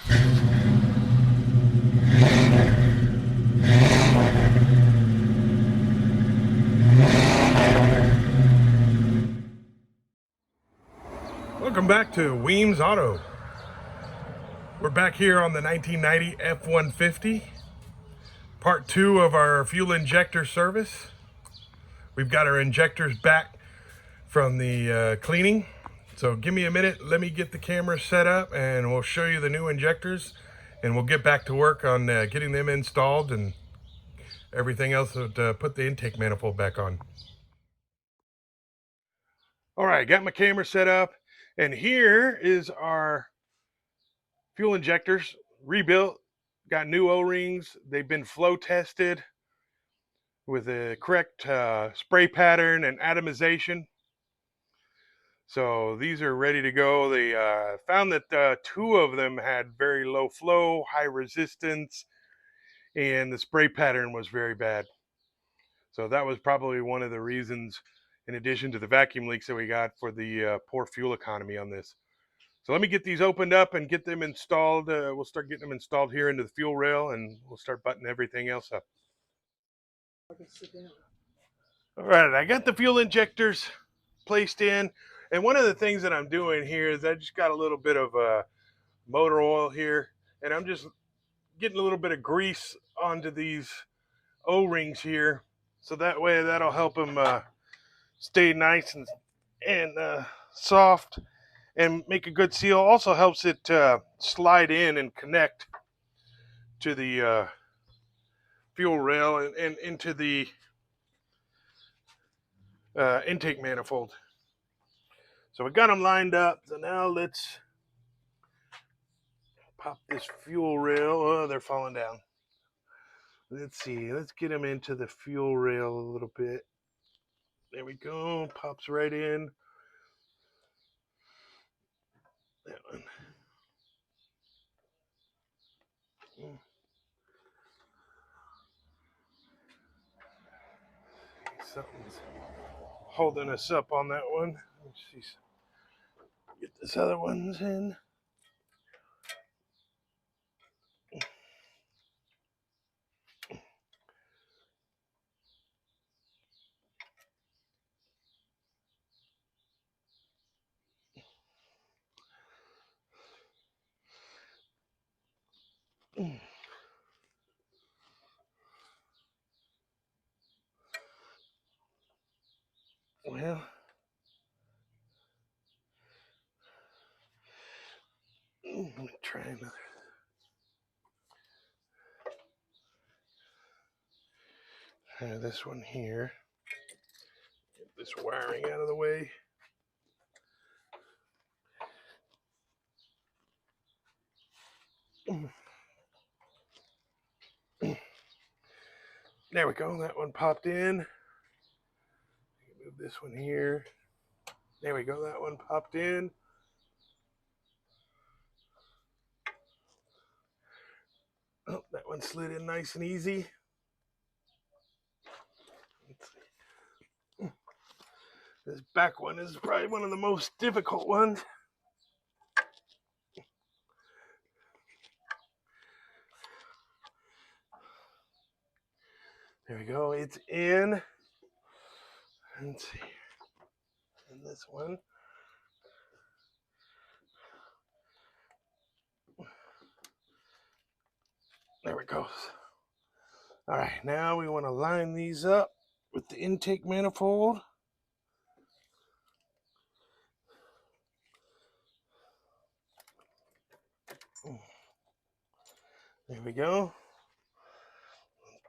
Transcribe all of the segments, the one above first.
Welcome back to Weems Auto. We're back here on the 1990 F150, part 2 of our fuel injector service. We've got our injectors back from the cleaning. So give me a minute, let me get the camera set up and we'll show you the new injectors and we'll get back to work on getting them installed and everything else to put the intake manifold back on. All right, got my camera set up and here is our fuel injectors rebuilt, got new O-rings. They've been flow tested with the correct spray pattern and atomization. So these are ready to go. They found that 2 of them had very low flow, high resistance, and the spray pattern was very bad. So that was probably one of the reasons, in addition to the vacuum leaks that we got, for the poor fuel economy on this. So let me get these opened up and get them installed. We'll start getting them installed here into the fuel rail and we'll start buttoning everything else up. All right, I got the fuel injectors placed in. And one of the things that I'm doing here is I just got a little bit of motor oil here. And I'm just getting a little bit of grease onto these O-rings here. So that way that'll help them stay nice and soft and make a good seal. Also helps it slide in and connect to the fuel rail and into the intake manifold. So we got them lined up. So now let's pop this fuel rail. Oh, they're falling down. Let's see. Let's get them into the fuel rail a little bit. There we go. Pops right in. That one. Something's holding us up on that one. Let's see. Get this other one's in. Well, let me try another. Try this one here. Get this wiring out of the way. There we go. That one popped in. Move this one here. There we go. That one popped in. Oh, that one slid in nice and easy. Let's see. This back one is probably one of the most difficult ones. There we go. It's in. Let's see. And this one. There it goes. All right, now we want to line these up with the intake manifold. There we go.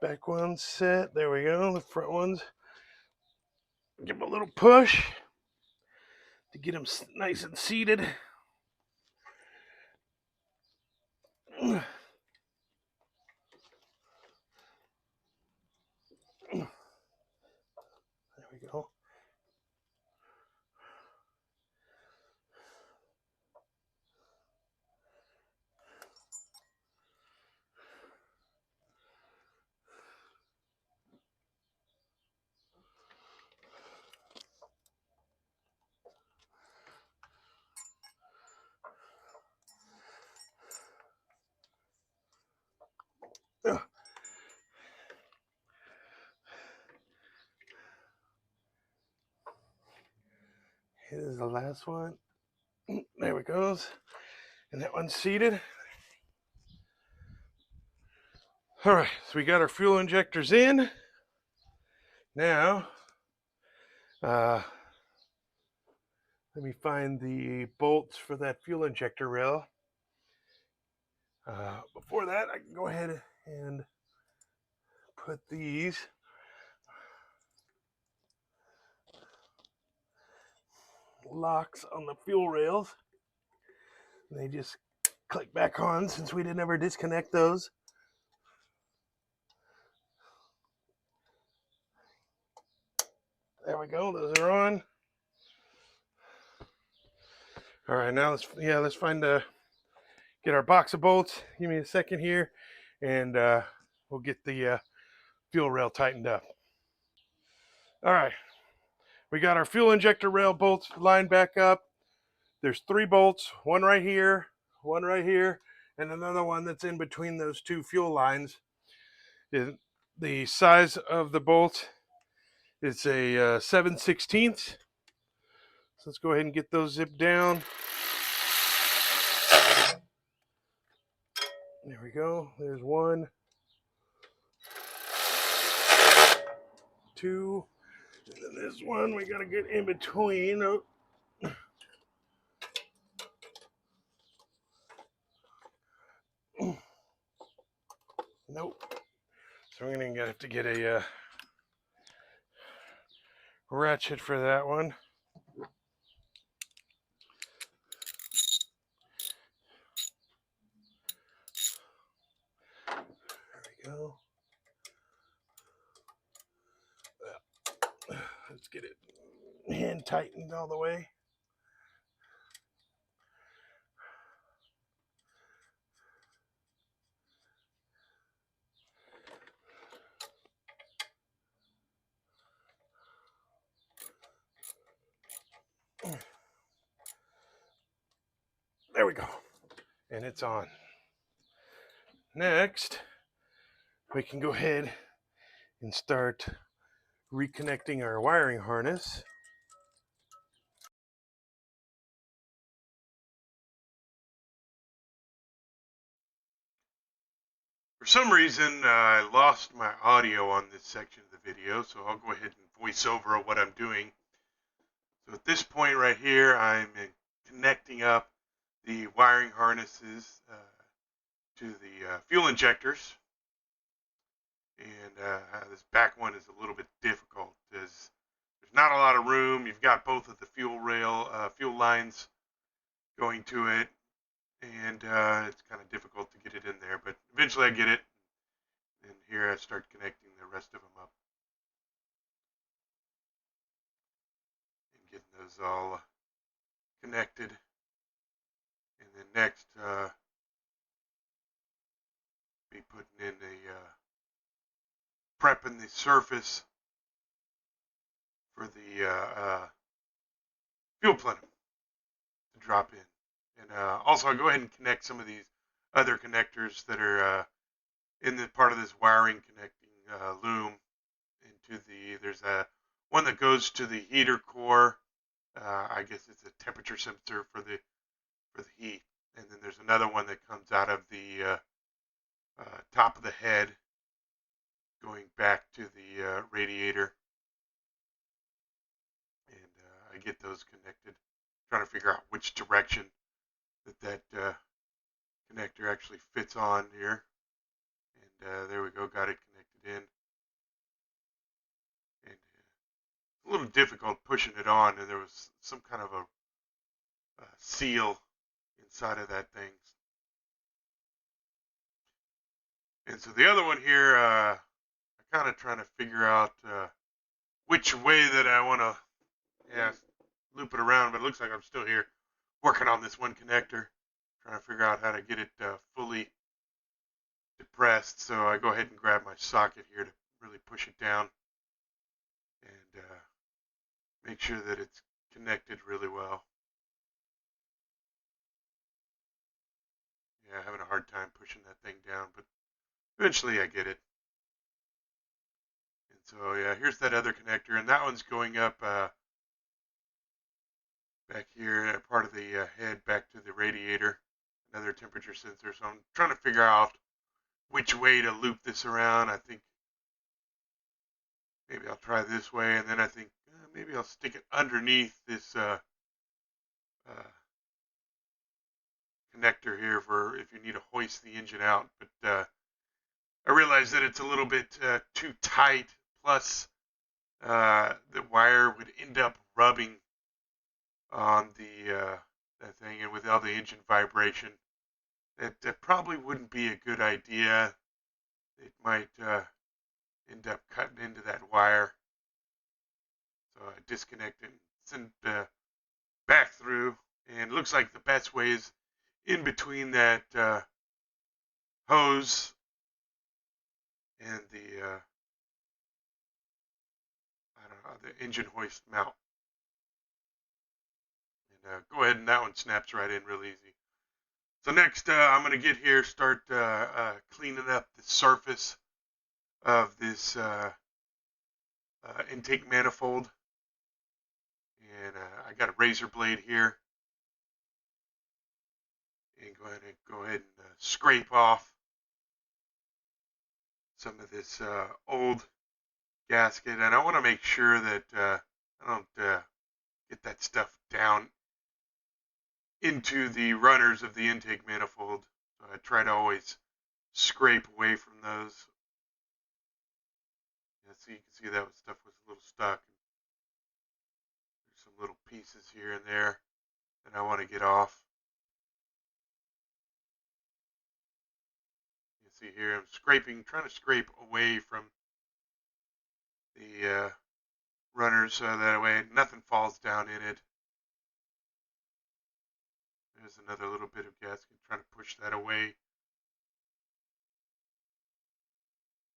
Back one's set. There we go. The front ones. Give them a little push to get them nice and seated. There we go. the last one. There it goes. And that one's seated. All right, so we got our fuel injectors in. Now, let me find the bolts for that fuel injector rail. Before that, I can go ahead and put these locks on the fuel rails. They just click back on since we didn't ever disconnect those. There we go, those are on. All right, now let's find get our box of bolts. Give me a second here, and we'll get the fuel rail tightened up. All right, we got our fuel injector rail bolts lined back up. There's 3 bolts, one right here, and another one that's in between those 2 fuel lines. The size of the bolt is a 7/16. So let's go ahead and get those zipped down. There we go. There's 1, 2, and then this one we gotta get in between. Oh. Nope. So we're gonna have to get a ratchet for that one. There we go. Let's get it hand tightened all the way. There we go. And it's on. Next, we can go ahead and start reconnecting our wiring harness. For some reason, I lost my audio on this section of the video, so I'll go ahead and voice over what I'm doing. So at this point right here, I'm connecting up the wiring harnesses to the fuel injectors. And this back one is a little bit difficult because there's not a lot of room. You've got both of the fuel lines going to it, and it's kind of difficult to get it in there. But eventually I get it, and here I start connecting the rest of them up and getting those all connected. And then next, be putting in prepping the surface for the fuel plenum to drop in. And also, I'll go ahead and connect some of these other connectors that are in the part of this wiring connecting loom into there's one that goes to the heater core. I guess it's a temperature sensor for the heat. And then there's another one that comes out of the top of the head going back to the radiator. And I get those connected, trying to figure out which direction that connector actually fits on here. And there we go, got it connected in. And a little difficult pushing it on, and there was some kind of a seal inside of that thing. And so the other one here, I'm kind of trying to figure out which way that I want to loop it around, but it looks like I'm still here working on this one connector, trying to figure out how to get it fully depressed. So I go ahead and grab my socket here to really push it down and make sure that it's connected really well. Yeah, having a hard time pushing that thing down, but eventually I get it. And so yeah, here's that other connector, and that one's going up back here, part of the head back to the radiator, another temperature sensor. So I'm trying to figure out which way to loop this around. I think maybe I'll try this way, and then I think maybe I'll stick it underneath this uh, connector here for if you need to hoist the engine out. But I realize that it's a little bit too tight. Plus, the wire would end up rubbing on the that thing, and with all the engine vibration, that probably wouldn't be a good idea. It might end up cutting into that wire. So I disconnect it and send it back through. And it looks like the best way is in between that hose and the I don't know, the engine hoist mount. And go ahead, and that one snaps right in real easy. So next, I'm going to get here, start cleaning up the surface of this intake manifold. And I got a razor blade here. And go ahead and scrape off some of this old gasket. And I want to make sure that I don't get that stuff down into the runners of the intake manifold. So I try to always scrape away from those. Yeah, so you can see that stuff was a little stuck. There's some little pieces here and there that I want to get off. You see here I'm scraping, trying to scrape away from the runners so that way nothing falls down in it. There's another little bit of gasket, trying to push that away.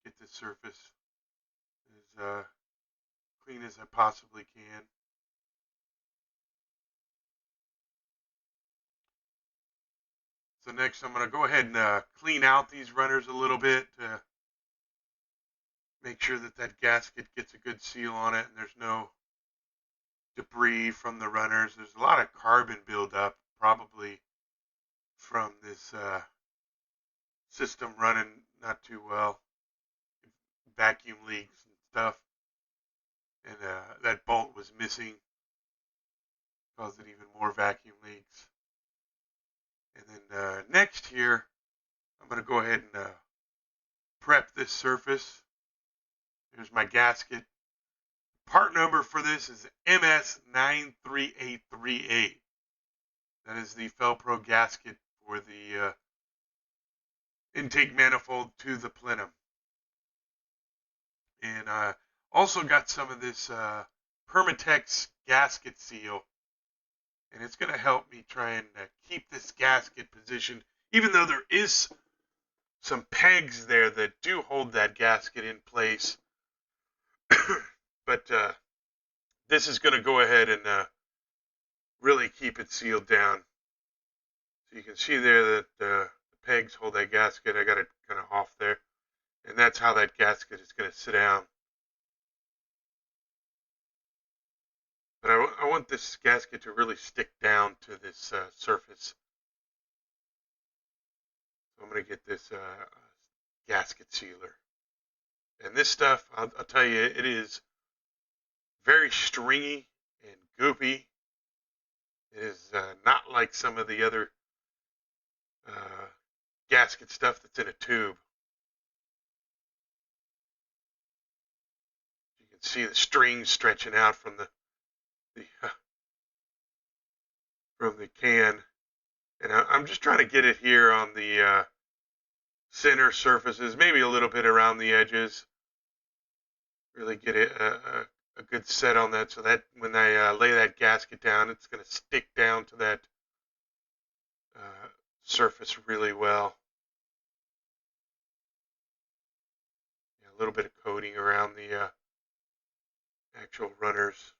Get the surface as clean as I possibly can. So next I'm going to go ahead and clean out these runners a little bit to make sure that that gasket gets a good seal on it and there's no debris from the runners. There's a lot of carbon buildup, probably from this system running not too well, vacuum leaks and stuff. And that bolt was missing, caused it even more vacuum leaks. And then next here, I'm going to go ahead and prep this surface. Here's my gasket. Part number for this is MS93838. That is the Felpro gasket for the intake manifold to the Plenum. And also got some of this Permatex gasket seal. And it's going to help me try and keep this gasket positioned, even though there is some pegs there that do hold that gasket in place. But this is going to go ahead and really keep it sealed down. So you can see there that the pegs hold that gasket. I got it kind of off there. And that's how that gasket is going to sit down. But I want this gasket to really stick down to this surface. So I'm going to get this gasket sealer. And this stuff, I'll tell you, it is very stringy and goopy. It is not like some of the other gasket stuff that's in a tube. You can see the strings stretching out from the from the can. And I'm just trying to get it here on the center surfaces, maybe a little bit around the edges. Really get it a good set on that so that when I lay that gasket down, it's going to stick down to that surface really well. Yeah, a little bit of coating around the actual runners.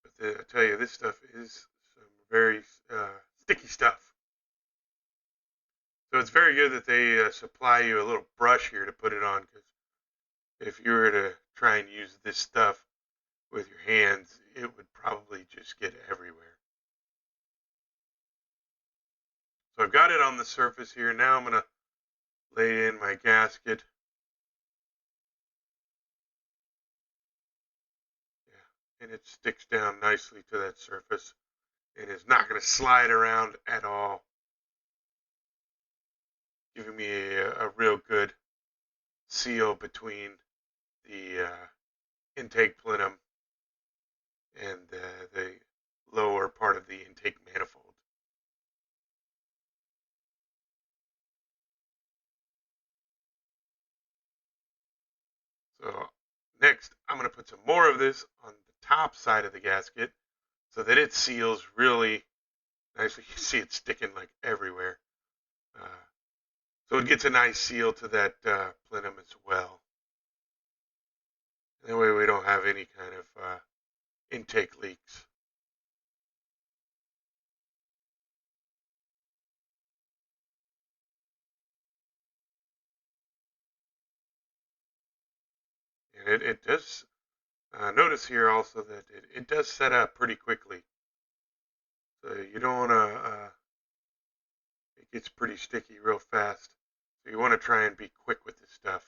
But I tell you, this stuff is some very sticky stuff. So it's very good that they supply you a little brush here to put it on, because if you were to try and use this stuff with your hands, it would probably just get everywhere. So I've got it on the surface here. Now I'm going to lay in my gasket. Yeah, and it sticks down nicely to that surface and it's not going to slide around at all, giving me a real good seal between the intake plenum and the lower part of the intake manifold. So next, I'm going to put some more of this on the top side of the gasket so that it seals really nicely. You see it sticking like everywhere. So it gets a nice seal to that plenum as well. That way we don't have any kind of intake leaks. And it does, notice here also that it does set up pretty quickly. So you don't want to, it gets pretty sticky real fast. So you want to try and be quick with this stuff.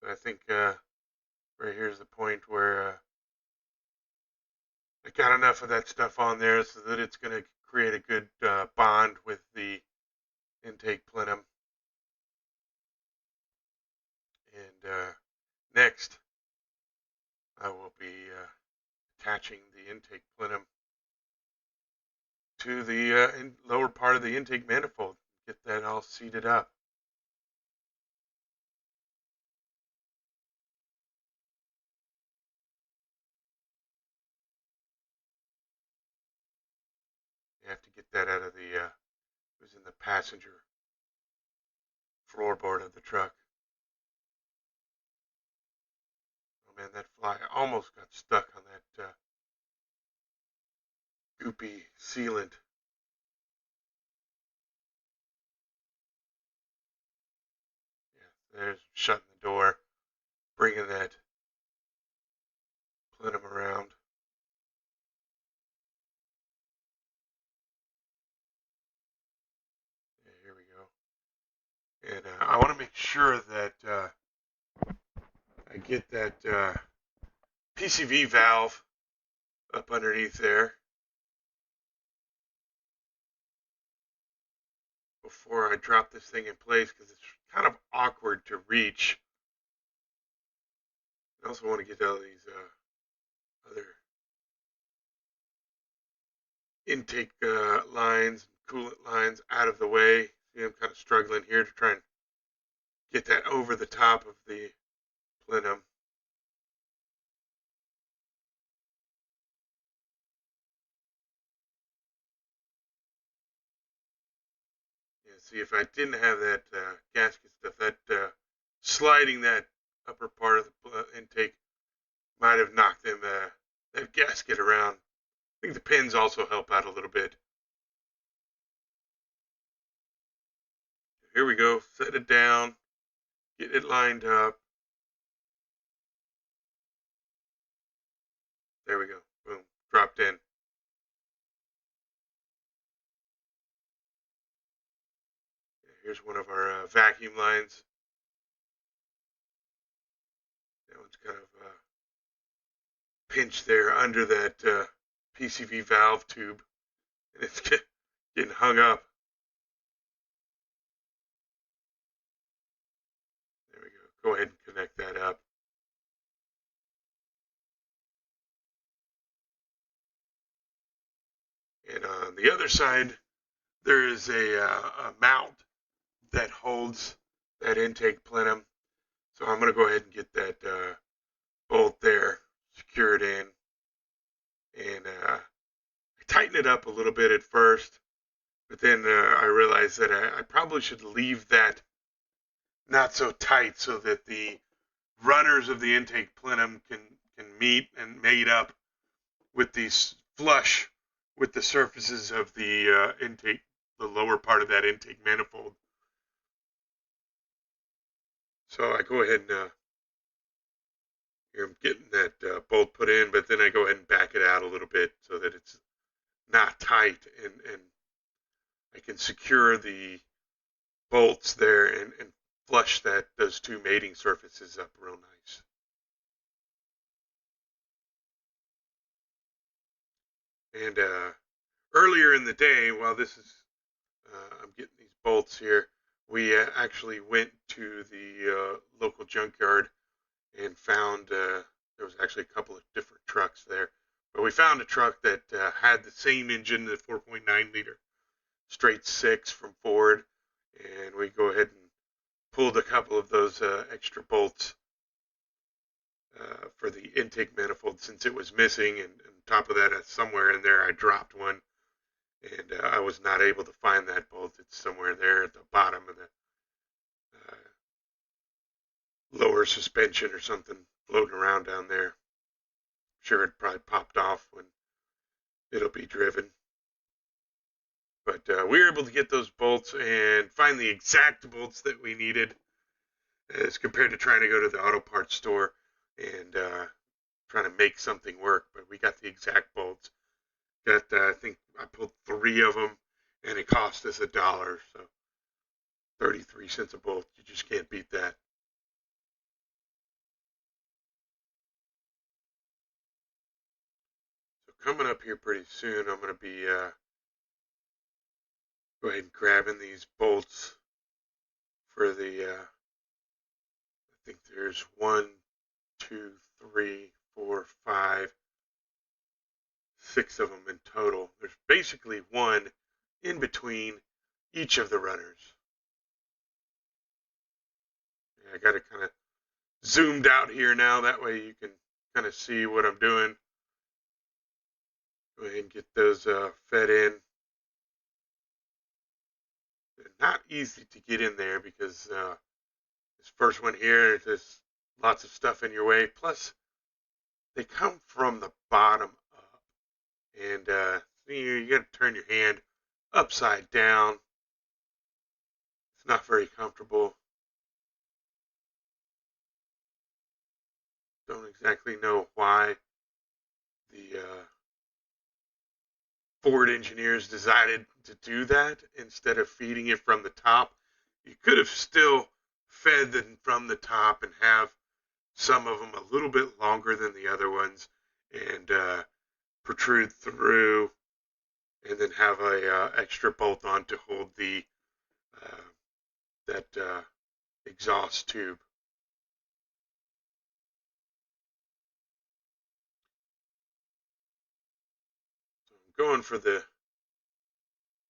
But I think right here's the point where I got enough of that stuff on there so that it's going to create a good bond with the intake plenum. And next, I will be attaching the intake plenum to the lower part of the intake manifold. Get that all seated up. You have to get that out of the, it was in the passenger floorboard of the truck. Oh man, that fly almost got stuck on that goopy sealant. Yeah, there's shutting the door, bringing that plenum around. Yeah, here we go. And I want to make sure that I get that PCV valve up underneath there before I drop this thing in place because it's kind of awkward to reach. I also want to get all these other intake lines, coolant lines out of the way. See, I'm kind of struggling here to try and get that over the top of the plenum. Yeah, see, if I didn't have that gasket stuff, that sliding that upper part of the intake might have knocked them that gasket around. I think the pins also help out a little bit. Here we go. Set it down. Get it lined up. There we go. Boom. Dropped in. Here's one of our vacuum lines. That one's kind of pinched there under that PCV valve tube. And it's getting hung up. There we go. Go ahead and connect that up. And on the other side, there is a mount that holds that intake plenum. So I'm going to go ahead and get that bolt there secured in. And I tighten it up a little bit at first, but then I realized that I probably should leave that not so tight so that the runners of the intake plenum can can meet and mate up with these flush with the surfaces of the intake, the lower part of that intake manifold. So I go ahead and I'm getting that bolt put in, but then I go ahead and back it out a little bit so that it's not tight, and I can secure the bolts there and flush those two mating surfaces up real nice. And earlier in the day, while this is I'm getting these bolts here, we actually went to the local junkyard and found there was actually a couple of different trucks there, but we found a truck that had the same engine, the 4.9 liter straight six from Ford, and we go ahead and pulled a couple of those extra bolts for the intake manifold since it was missing, and on top of that, somewhere in there I dropped one, and I was not able to find that bolt. It's somewhere there at the bottom of the lower suspension or something floating around down there. I'm sure it probably popped off when it'll be driven. But we were able to get those bolts and find the exact bolts that we needed as compared to trying to go to the auto parts store and trying to make something work. But we got the exact bolts. I think I pulled 3 of them, and it cost us $1, so 33 cents a bolt. You just can't beat that. So coming up here pretty soon, I'm going to be go ahead and grabbing these bolts for the I think there's 1, 2, 3, 4, 5, 6 of them in total. There's basically one in between each of the runners. I got it kind of zoomed out here now. That way you can kind of see what I'm doing. Go ahead and get those fed in. They're not easy to get in there because this first one here, there's lots of stuff in your way. Plus, they come from the bottom up. And you got to turn your hand upside down. It's not very comfortable. Don't exactly know why the Ford engineers decided to do that instead of feeding it from the top. You could have still fed them from the top and have some of them a little bit longer than the other ones and protrude through, and then have a extra bolt on to hold the that exhaust tube. So I'm going for the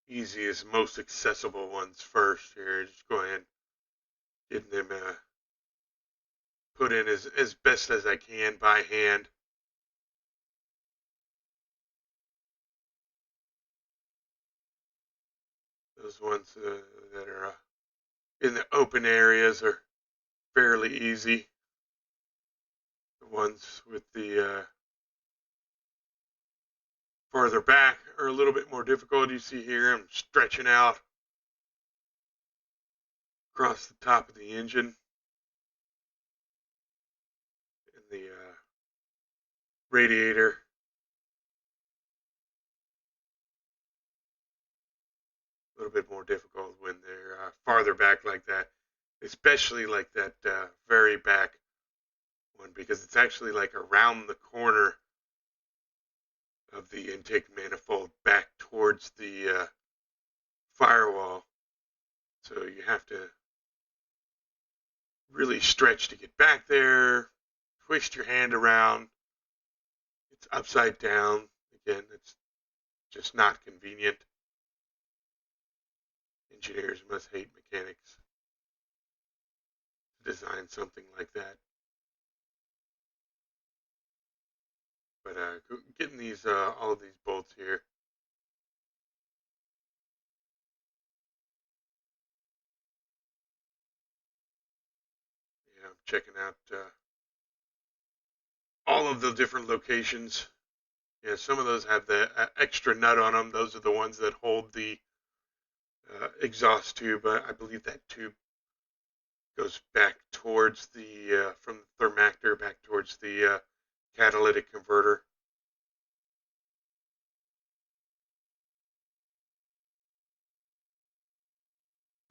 easiest, most accessible ones first here. Just go ahead and getting them put in as best as I can by hand. Those ones that are in the open areas are fairly easy. The ones with the farther back are a little bit more difficult. You see here I'm stretching out across the top of the engine and the radiator. A little bit more difficult when they're farther back like that, especially like that very back one, because it's actually like around the corner of the intake manifold back towards the firewall. So you have to really stretch to get back there, twist your hand around. It's upside down. Again, it's just not convenient. Engineers must hate mechanics to design something like that. But getting these all of these bolts here. Yeah, I'm checking out all of the different locations. Yeah, some of those have the extra nut on them. Those are the ones that hold the exhaust tube. I believe that tube goes back towards the from the thermactor back towards the catalytic converter.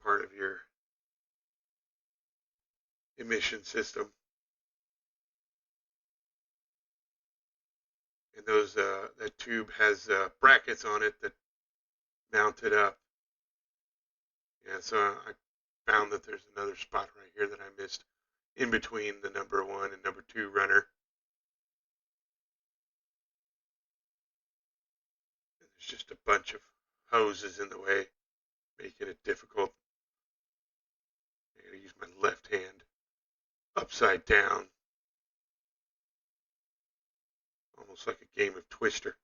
Part of your emission system. And those that tube has brackets on it that mount it up. Yeah, so I found that there's another spot right here that I missed in between the number 1 and number 2 runner. And there's just a bunch of hoses in the way, making it difficult. I gotta use my left hand upside down, almost like a game of Twister.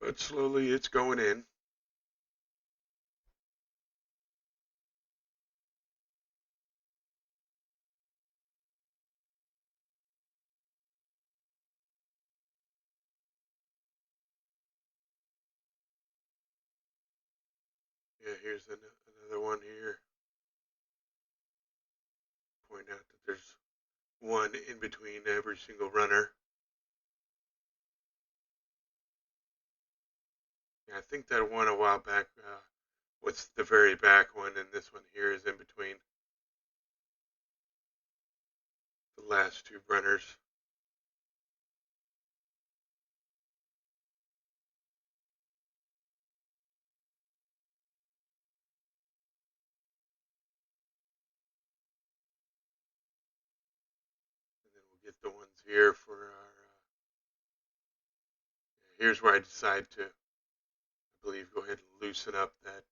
But slowly it's going in. Yeah, here's another one here. Point out that there's one in between every single runner. Yeah, I think that one a while back was the very back one, and this one here is in between the last 2 runners. And then we'll get the ones here for our. Here's where I decide to, I believe, go ahead and loosen up that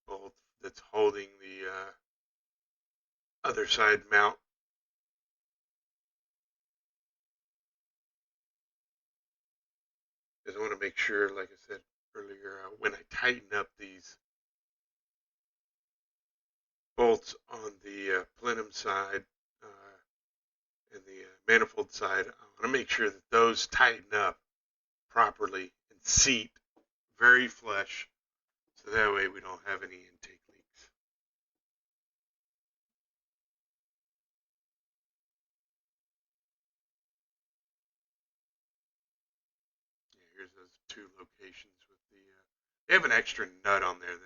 bolt that's holding the other side mount. Because I want to make sure, like I said earlier, when I tighten up these bolts on the plenum side and the manifold side, I want to make sure that those tighten up properly and seat very flush, so that way we don't have any intake leaks. Yeah, here's those 2 locations with the. They have an extra nut on there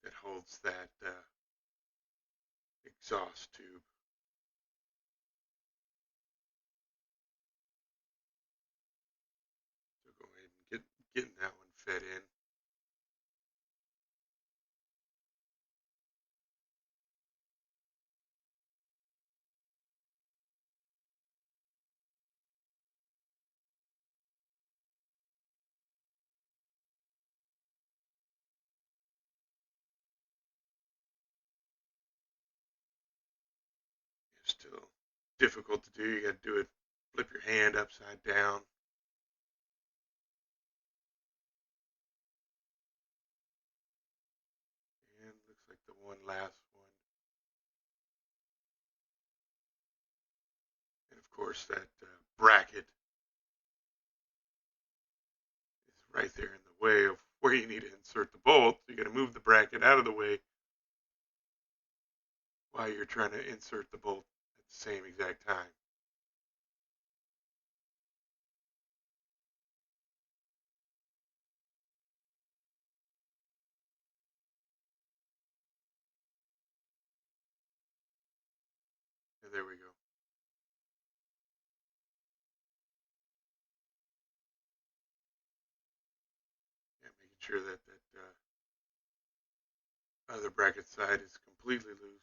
that holds that exhaust tube. So go ahead and getting that one fed in. It's still difficult to do. You got to do it. Flip your hand upside down. And looks like the one last one. And of course, that bracket is right there in the way of where you need to insert the bolt. So you got to move the bracket out of the way while you're trying to insert the bolt at the same exact time. And there we go. Yeah, making sure that other bracket side is completely loose.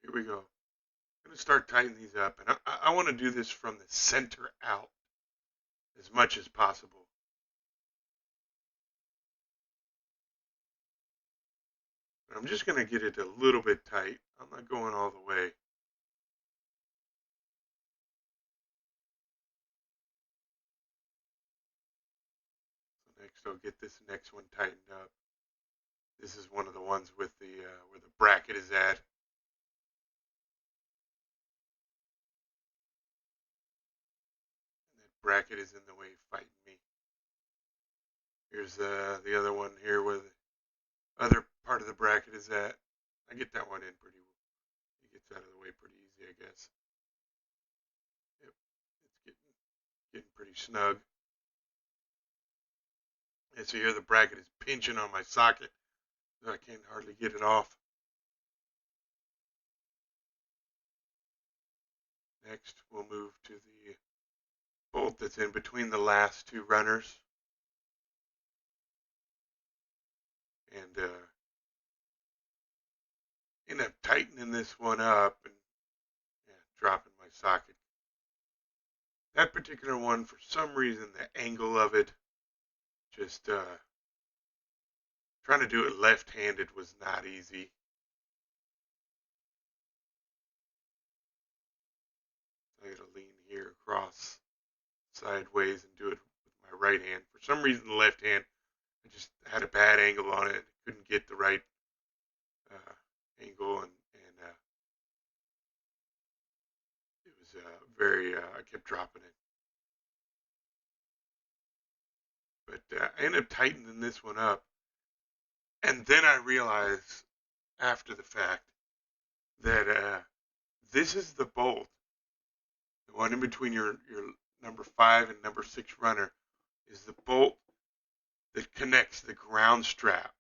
Here we go. going to start tightening these up, and I want to do this from the center out as much as possible. But I'm just going to get it a little bit tight. I'm not going all the way. So next I'll get this next one tightened up. This is one of the ones with the where the bracket is at. And that bracket is in the way fighting me. Here's the other one here where the other part of the bracket is at. I get that one in pretty well. It gets out of the way pretty easy, I guess. Yep, it's getting pretty snug. And so here the bracket is pinching on my socket, so I can't hardly get it off. Next, we'll move to the bolt that's in between the last two runners. And end up tightening this one up and dropping my socket. That particular one, for some reason, the angle of it, just trying to do it left-handed was not easy. I got to lean here across sideways and do it with my right hand. For some reason, the left hand, I just had a bad angle on it. Couldn't get the right angle, and it was very, I kept dropping it. But I ended up tightening this one up. And then I realized after the fact that this is the bolt, the one in between your number 5 and number 6 runner, is the bolt that connects the ground strap.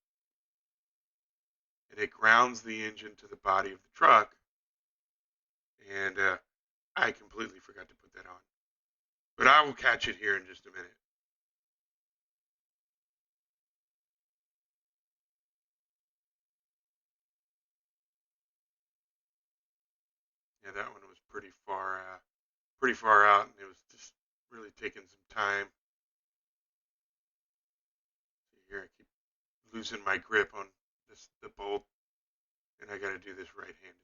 And it grounds the engine to the body of the truck. And I completely forgot to put that on. But I will catch it here in just a minute. Yeah, that one was pretty far out, and it was just really taking some time. See here, I keep losing my grip on the bolt, and I got to do this right-handed.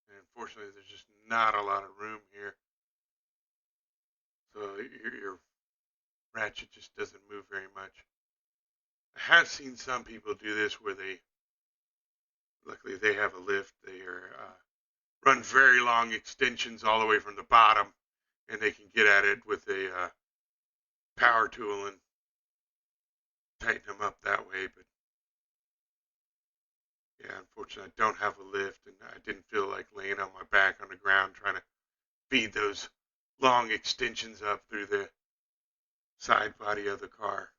And unfortunately, there's just not a lot of room here, so your ratchet just doesn't move very much. I have seen some people do this where luckily they have a lift. They run very long extensions all the way from the bottom, and they can get at it with a power tool and tighten them up that way. But yeah, unfortunately, I don't have a lift, and I didn't feel like laying on my back on the ground trying to feed those long extensions up through the side body of the car.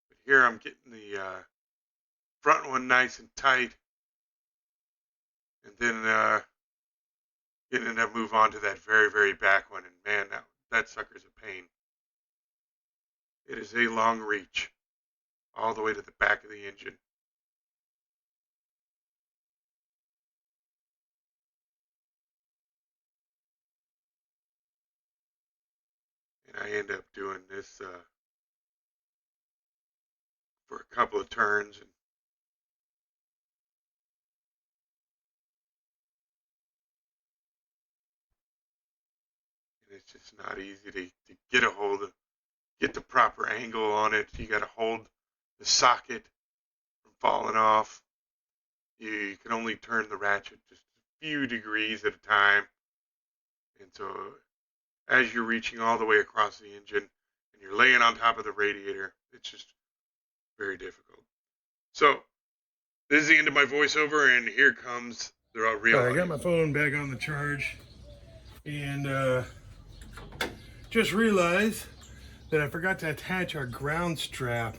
But here I'm getting the front one nice and tight, and then getting to move on to that very, very back one. And man, that sucker's a pain. It is a long reach all the way to the back of the engine. And I end up doing this for a couple of turns, and it's just not easy to get a hold of, get the proper angle on it. You got to hold the socket from falling off. You can only turn the ratchet just a few degrees at a time. And so as you're reaching all the way across the engine and you're laying on top of the radiator, it's just very difficult. So this is the end of my voiceover, and here comes the real audio. I got my phone back on the charge, and just realized that I forgot to attach our ground strap.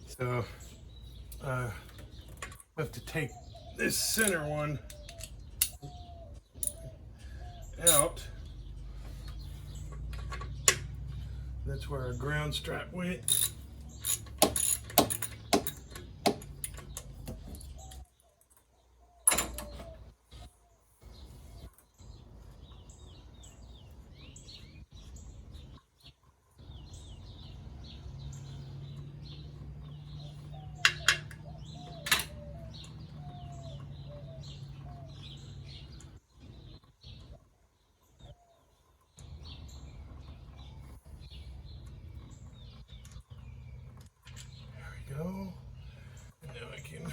So I have to take this center one out. That's where our ground strap went. There we go. And now I can put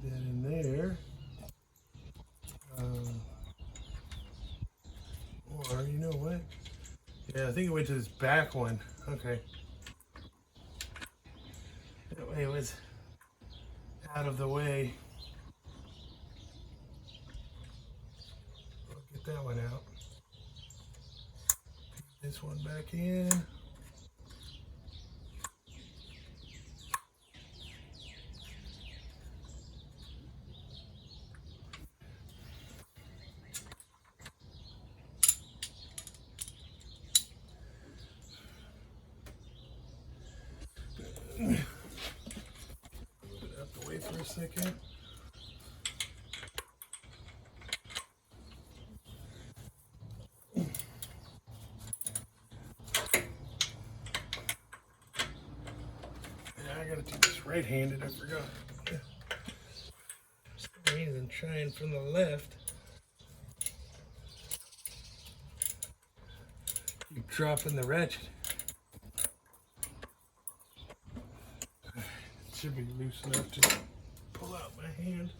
that in there. Or you know what? Yeah, I think it went to this back one. Okay. That way it was out of the way. I'll get that one out. Put this one back in. Move it out the way for a second. I gotta do this right-handed, I forgot. For some reason, trying from the left. Keep dropping the ratchet. It should be loose enough to pull out my hand.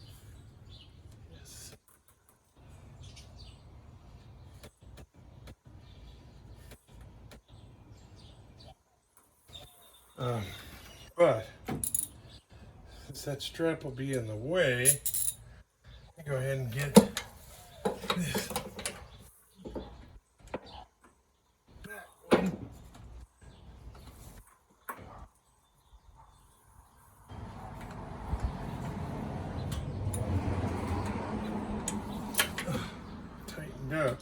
Yes. But since that strap will be in the way, I'll go ahead and get this back one. Tightened up.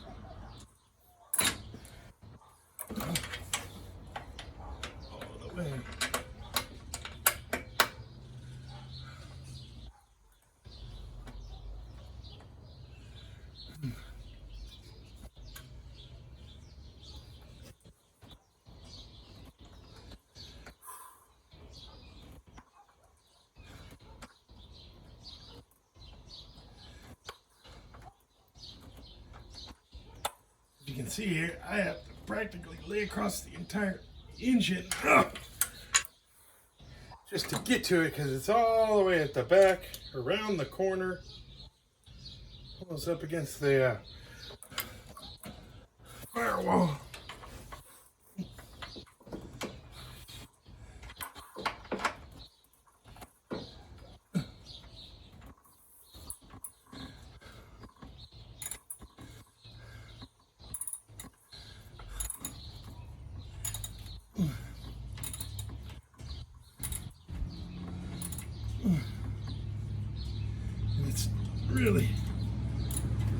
All the way. You can see here, I have to practically lay across the entire engine just to get to it because it's all the way at the back, around the corner, almost up against the firewall. It's really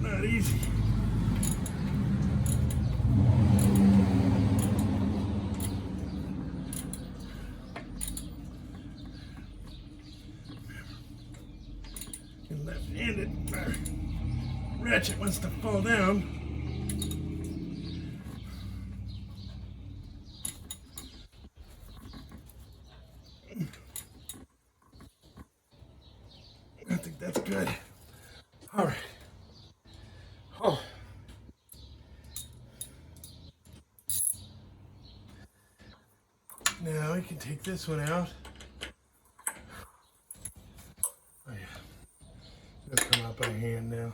not easy. And left-handed, ratchet wants to fall down. I think that's good. All right. Oh. Now we can take this one out. Oh yeah. It'll come out by hand now.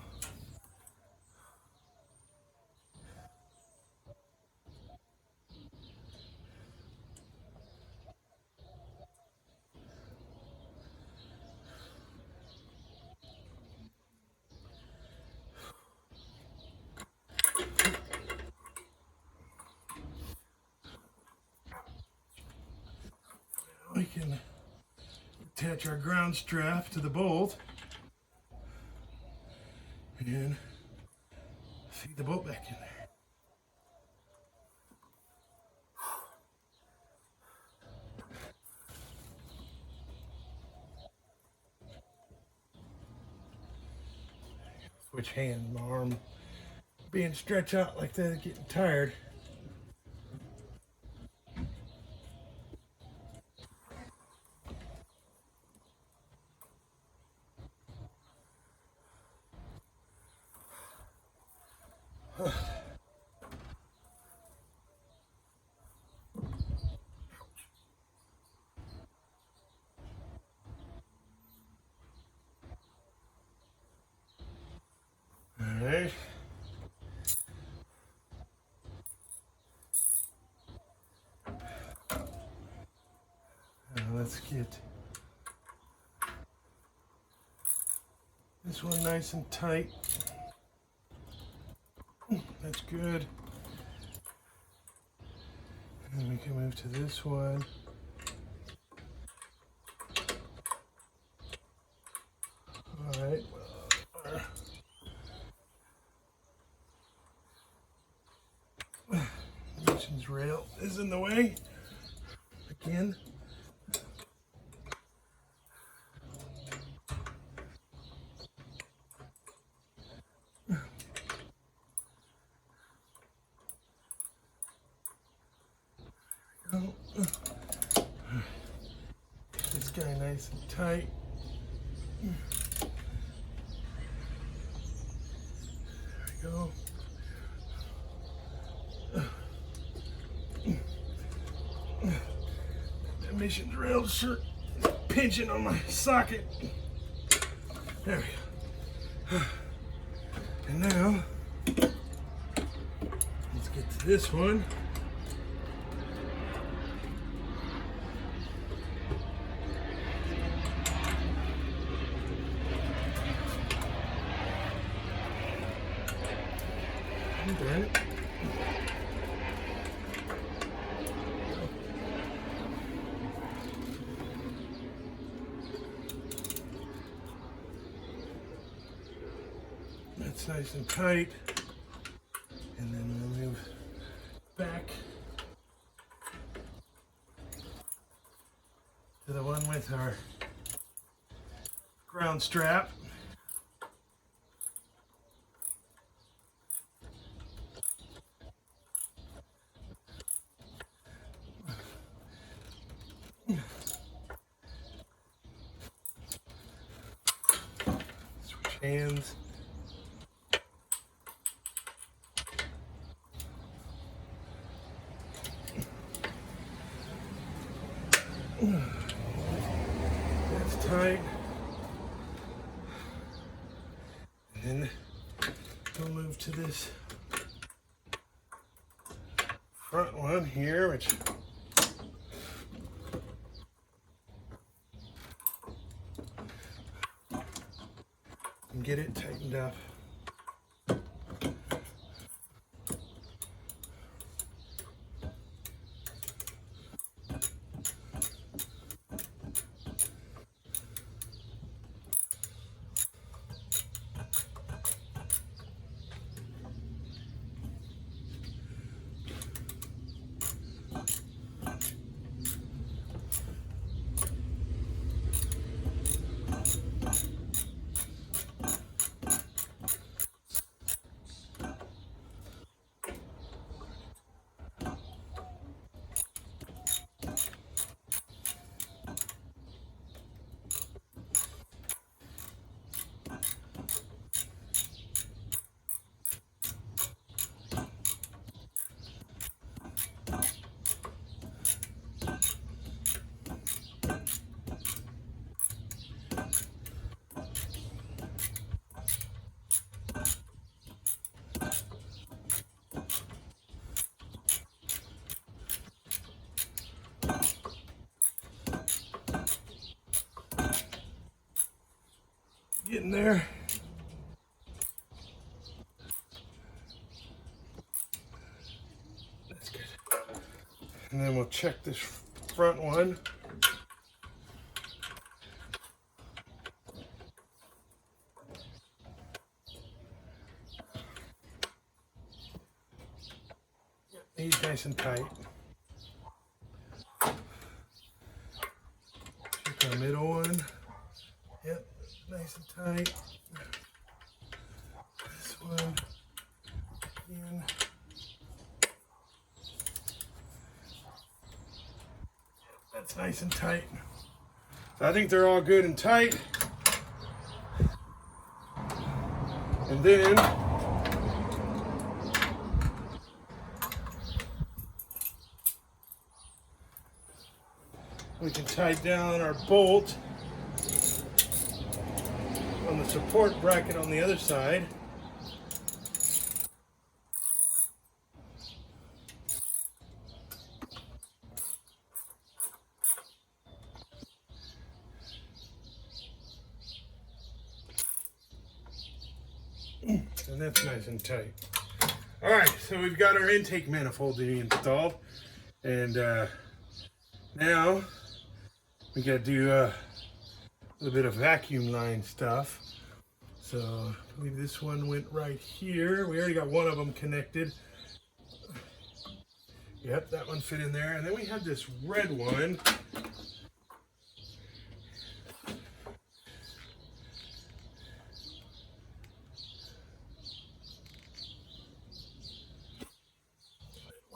We can attach our ground strap to the bolt and feed the bolt back in there. switch hands. My arm being stretched out like that, getting tired. All right. Now let's get this one nice and tight. That's good. And we can move to this one. All right. Emissions rail is in the way again. This guy nice and tight. There we go. The emissions rail shirt pinching on my socket. There we go. And now let's get to this one. Darn it. That's nice and tight. And then we'll move back to the one with our ground strap. Switch hands. That's tight. And then we'll move to this front one here, which and get it tightened up. Getting there. That's good. And then we'll check this front one. He's nice and tight. Check our middle one. Yep, nice and tight. one in. That's nice and tight. So I think they're all good and tight. And then we can tie down our bolt on the support bracket on the other side. And that's nice and tight. All right, so we've got our intake manifold installed, and now we got to do a little bit of vacuum line stuff. So I believe this one went right here. We already got one of them connected. Yep, that one fit in there. And then we have this red one.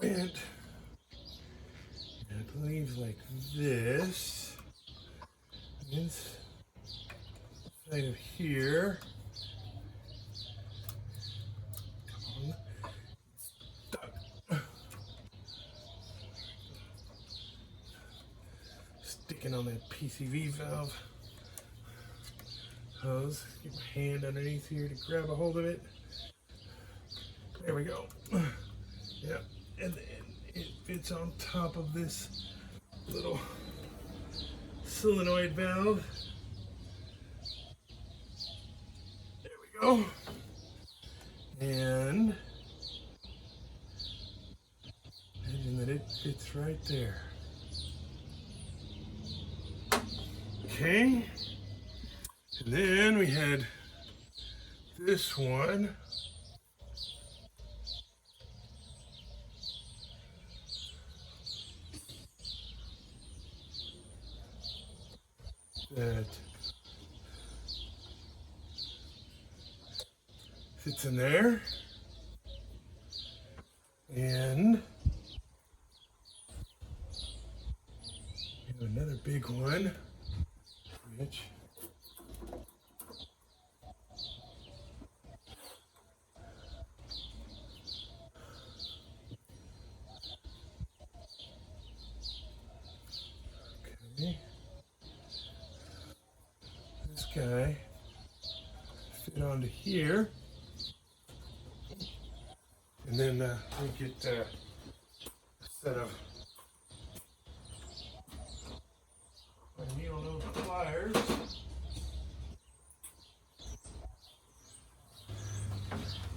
Went, I believe, like this. Inside of here. Come on. Sticking on that PCV valve hose. Get my hand underneath here to grab a hold of it. There we go. Yep. And then it fits on top of this little solenoid valve. There we go. And imagine that it fits right there. Okay. And then we had this one. That fits in there, and we have another big one, which okay. This guy fit onto here, and then we get a set of my needle nose pliers.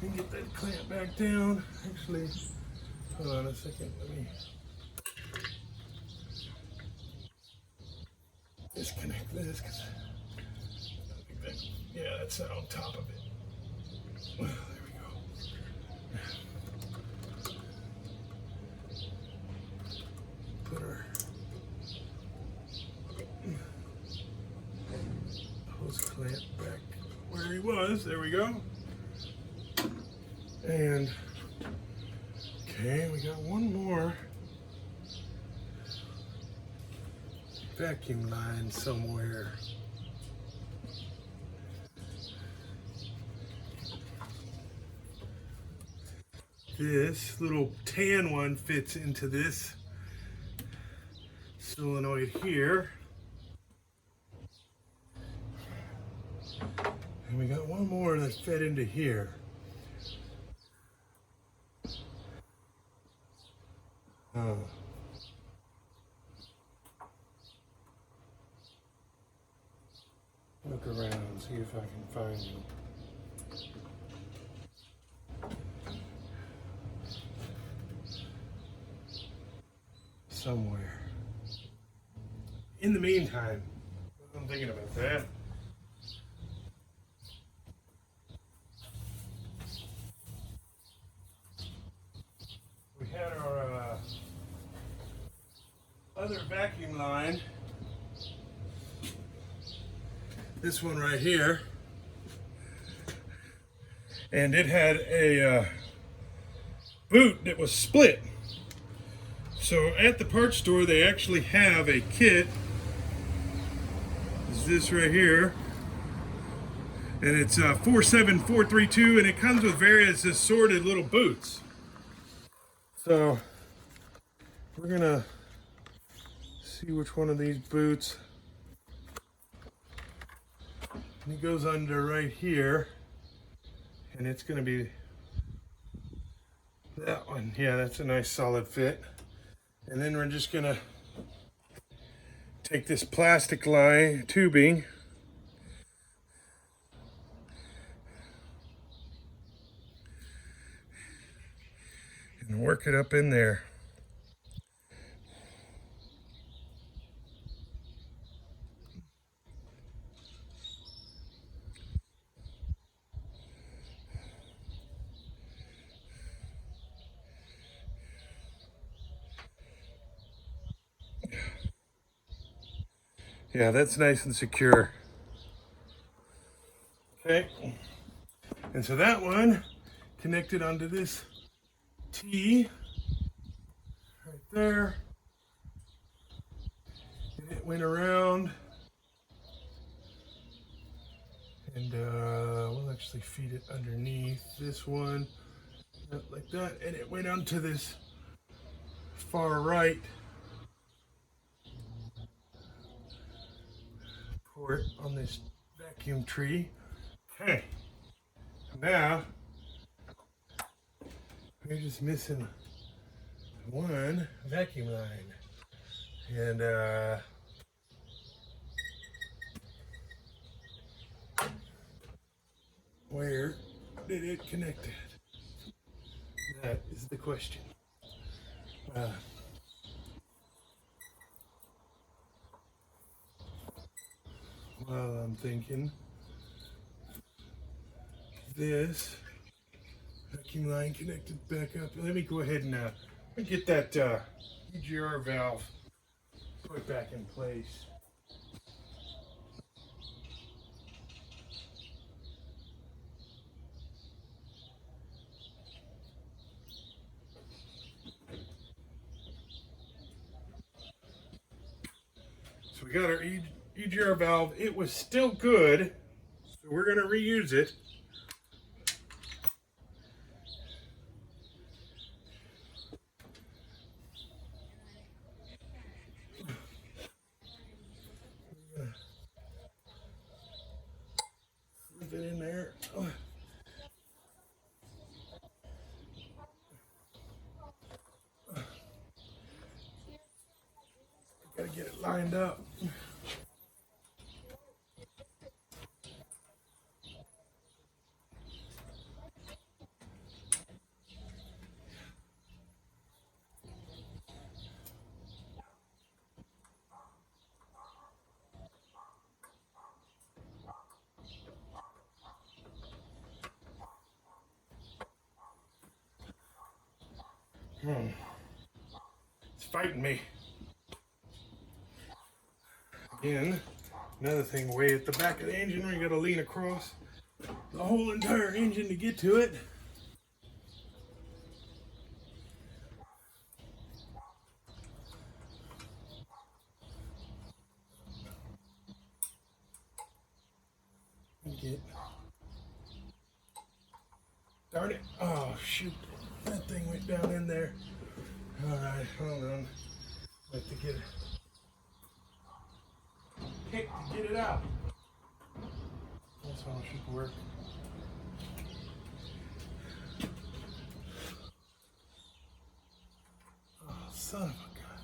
And get that clamp back down. Actually, hold on a second. Let me disconnect this because yeah, that's on top of it. Well, there we go. Put our hose clamp back where he was. There we go. And okay, we got one more vacuum line somewhere. This little tan one fits into this solenoid here. And we got one more that fed into here. Look around, see if I can find you. Somewhere. In the meantime, I'm thinking about that. We had our other vacuum line. This one right here. and it had a boot that was split. So at the parts store, they actually have a kit. Is this right here? And it's 47432, and it comes with various assorted little boots. So we're gonna see which one of these boots. And it goes under right here, and it's gonna be that one. Yeah, that's a nice solid fit. And then we're just gonna take this plastic line tubing and work it up in there. Yeah, that's nice and secure. Okay, and so that one connected onto this T right there, and it went around, and we'll actually feed it underneath this one, like that, and it went onto this far right port on this vacuum tree. Okay, now we're just missing one vacuum line, and where did it connect it? That is the question. While I'm thinking, this vacuum line connected back up. Let me go ahead and get that EGR valve put back in place. So we got our EGR valve. It was still good, so we're going to reuse it. Slip it in there. Gotta get it lined up. It's fighting me. Again, another thing way at the back of the engine where you gotta lean across the whole entire engine to get to it. Get. Darn it. Oh, shoot. That thing went down in there. Alright, hold on. I have to get it. Pick to get it out. That's how it should work. Oh, son of a gun.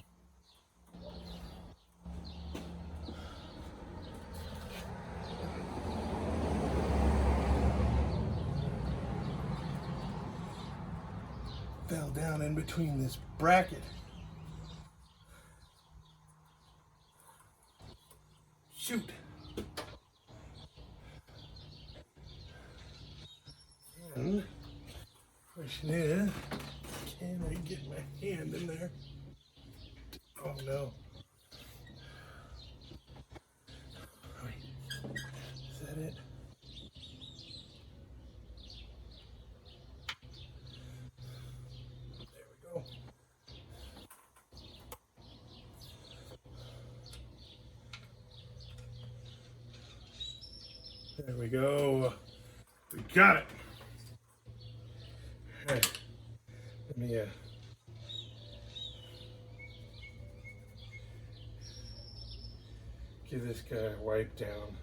Fell down in between this bracket. Shoot. And the question is, can I get my hand in there? Oh no. Wait, is that it? There we go. We got it. All right. Let me give this guy a wipe down.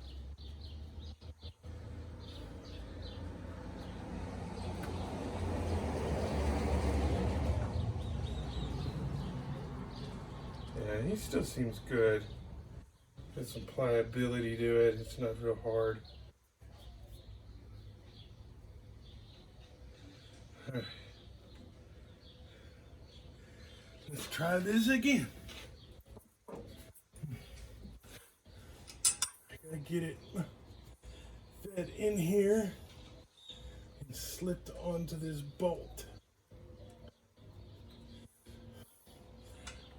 Yeah, he still seems good. There's some pliability to it. It's not real hard. All right. Let's try this again. I gotta get it fed in here and slipped onto this bolt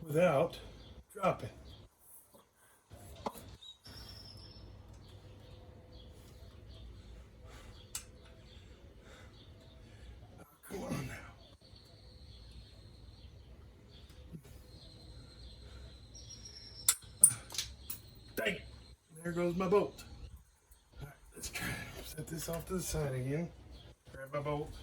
without dropping. Come on now. Dang it. There goes my bolt. All right, let's try to set this off to the side again. Grab my bolt.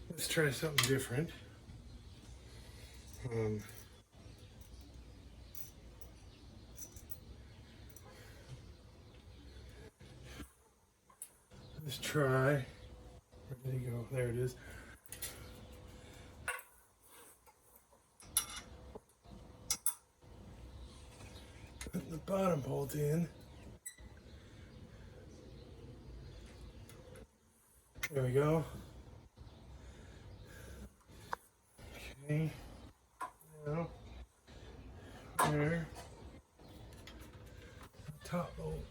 Let's try something different. Let's try. Where did he go? There it is. Put the bottom bolt in. There we go. Okay. Now, there. Top bolt.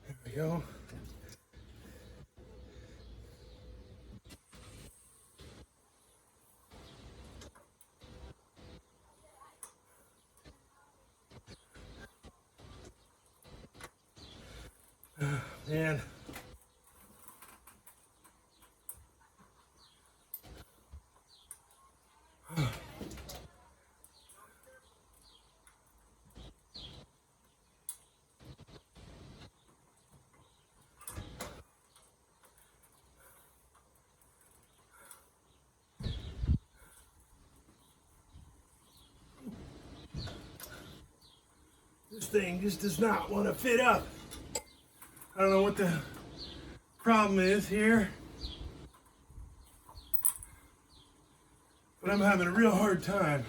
There we go. Man. This thing just does not want to fit up. I don't know what the problem is here, but I'm having a real hard time.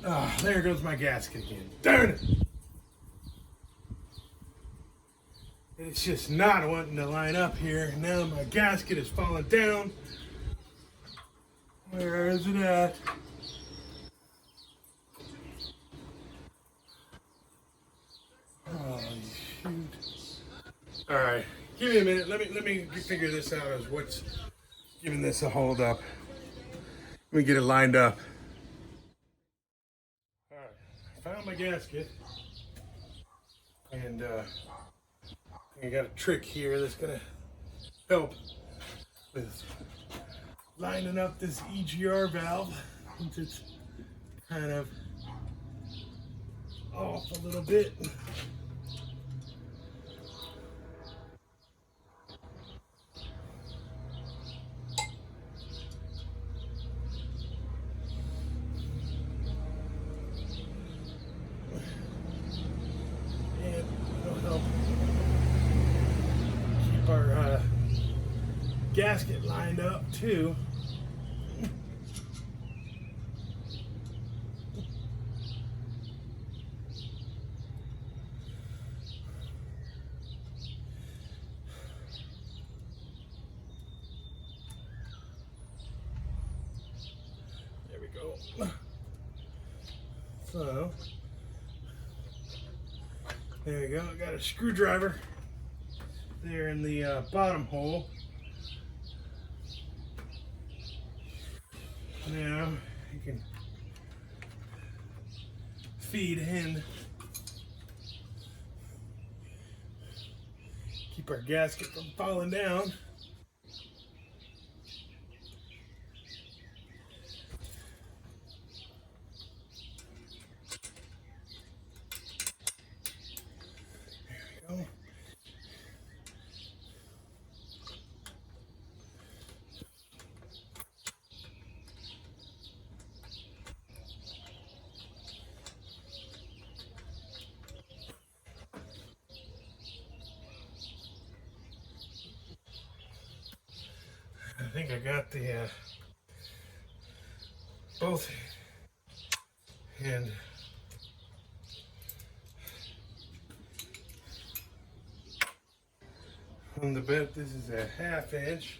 Ah, there goes my gasket again. Darn it! It's just not wanting to line up here. Now my gasket is falling down. Where is it at? Oh shoot! All right, give me a minute. Let me figure this out as what's giving this a hold up. Let me get it lined up. All right, I found my gasket, and I got a trick here that's gonna help with lining up this EGR valve since it's kind of off a little bit. And it'll help keep our gasket lined up too. There we go. So there we go. I got a screwdriver there in the bottom hole. Now you can feed in, keep our gasket from falling down. There we go. I think I got the both hand on the bit. This is a 1/2 inch.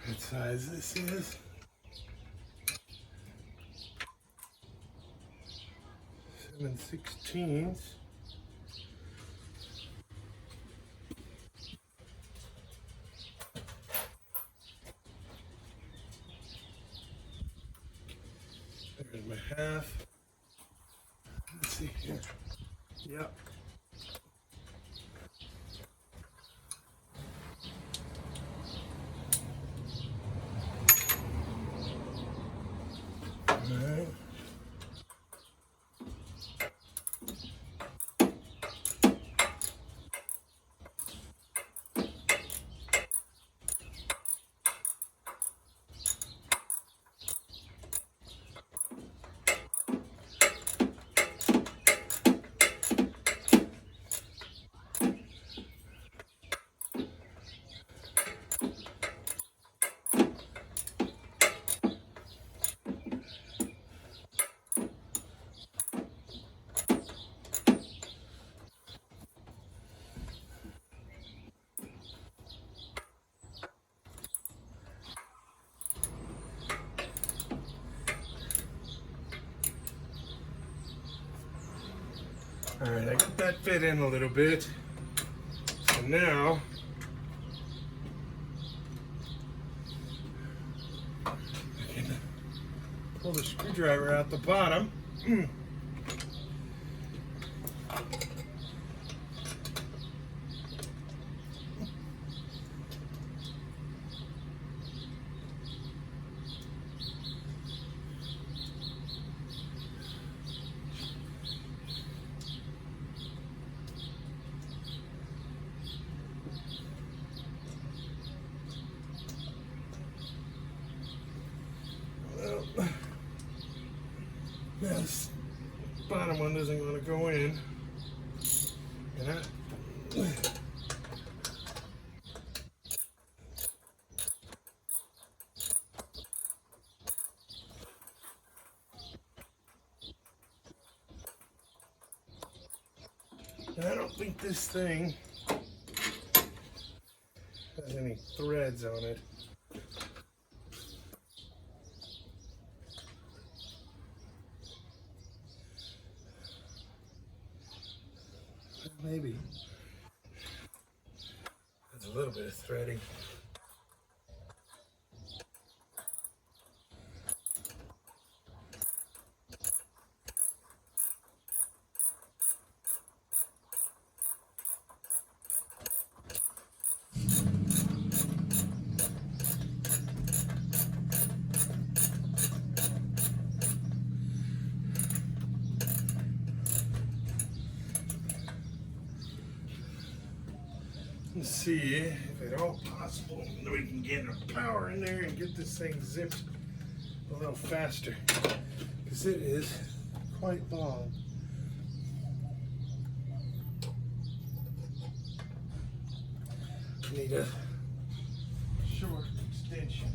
What size this is? 7/16. There's my 1/2. Let's see here. Yep. All right. All right, I got that fit in a little bit. So now I can pull the screwdriver out the bottom. This bottom one doesn't want to go in, and I don't think this thing has any threads on it. Maybe there's a little bit of threading. Let's see if at all possible we can get enough power in there and get this thing zipped a little faster, because it is quite long. I need a short extension.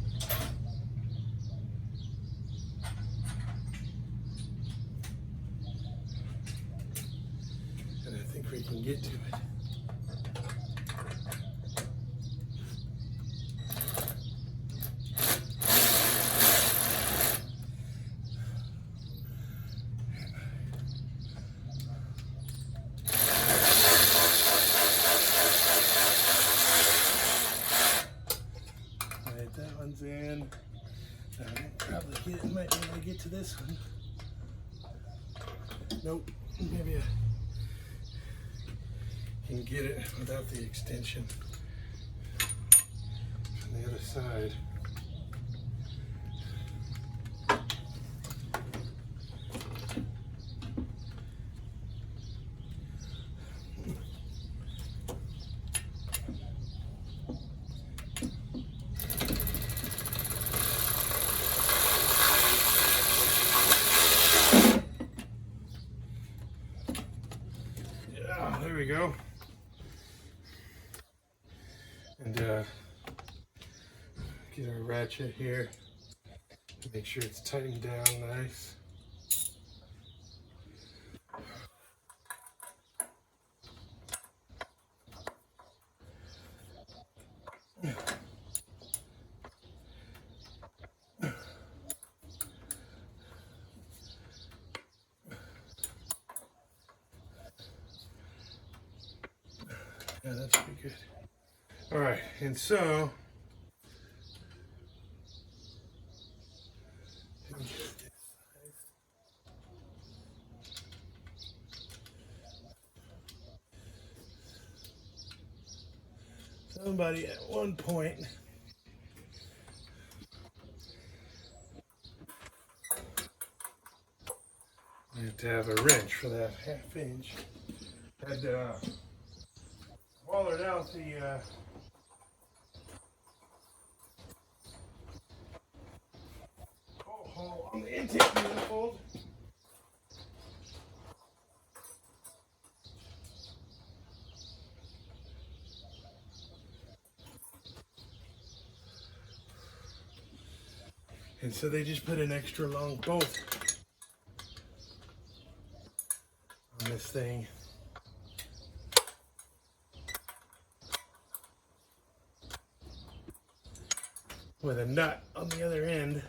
And I think we can get to it. I might be able to get to this one. Nope, maybe I can get it without the extension from the other side. There we go. And get our ratchet here. Make sure it's tightened down nice. Yeah, that should be good. All right, and so somebody at one point you have to have a wrench for that 1/2 inch. Had wallered out the hole on the intake manifold. And so they just put an extra long bolt on this thing. With a nut on the other end.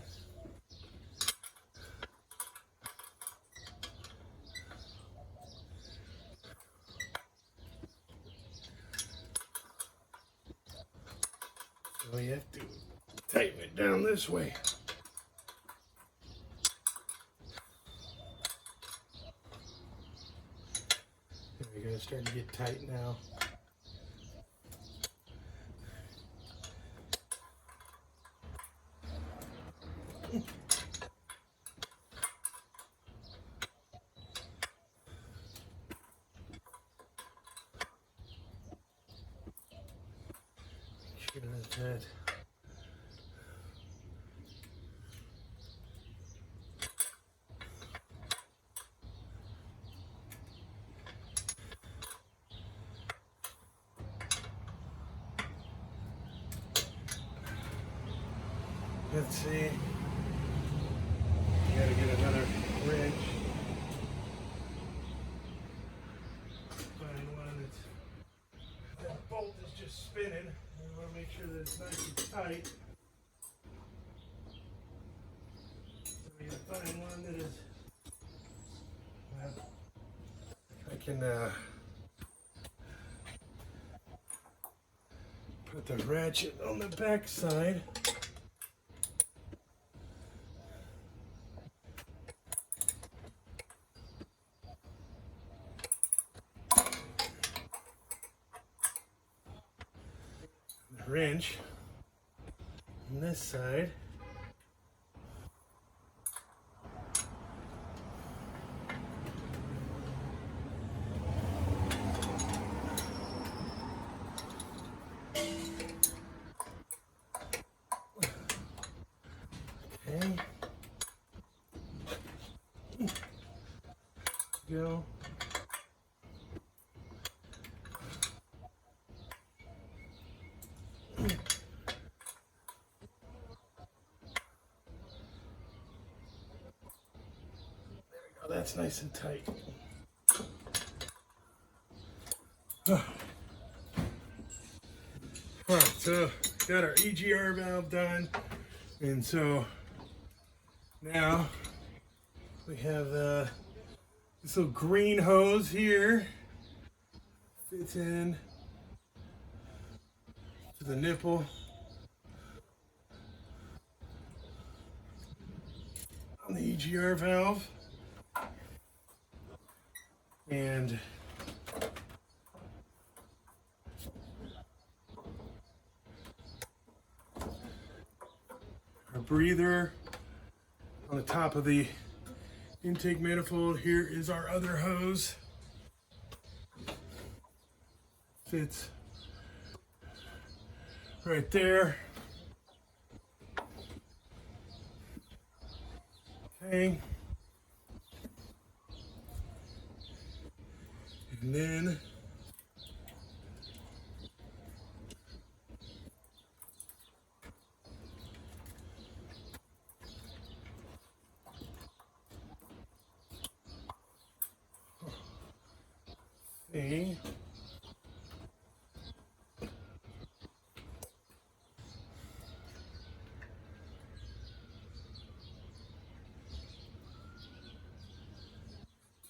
So you have to tighten it down this way. There we go, starting to get tight now. Make sure that let's see. You gotta get another wrench. Find one that bolt is just spinning. We want to make sure that it's nice and tight. So we gotta find one that is. Well, I can put the ratchet on the back side. Wrench on this side. Okay. Go. That's nice and tight. Alright, so got our EGR valve done, and so now we have this little green hose here. Fits in to the nipple. on the EGR valve. And our breather on the top of the intake manifold. Here is our other hose. Fits right there. Okay. And then see,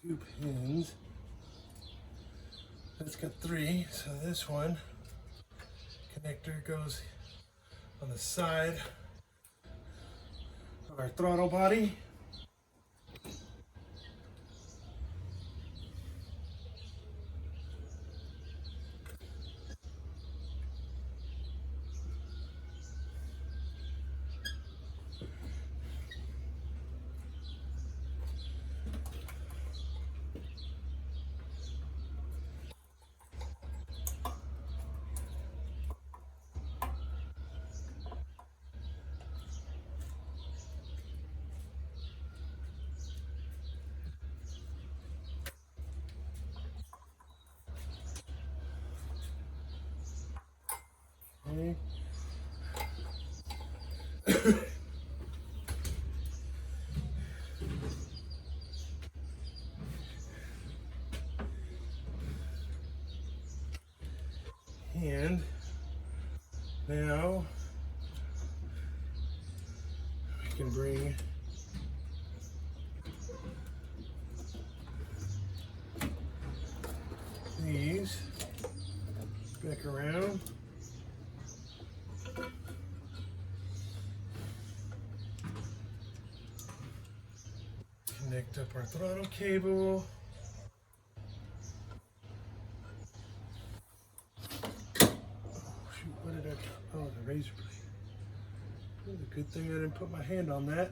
two pins. That's got three, so this one connector goes on the side of our throttle body. Okay. And now we can bring these back around. Connect up our throttle cable. What did I, oh, the razor blade. It was a good thing I didn't put my hand on that.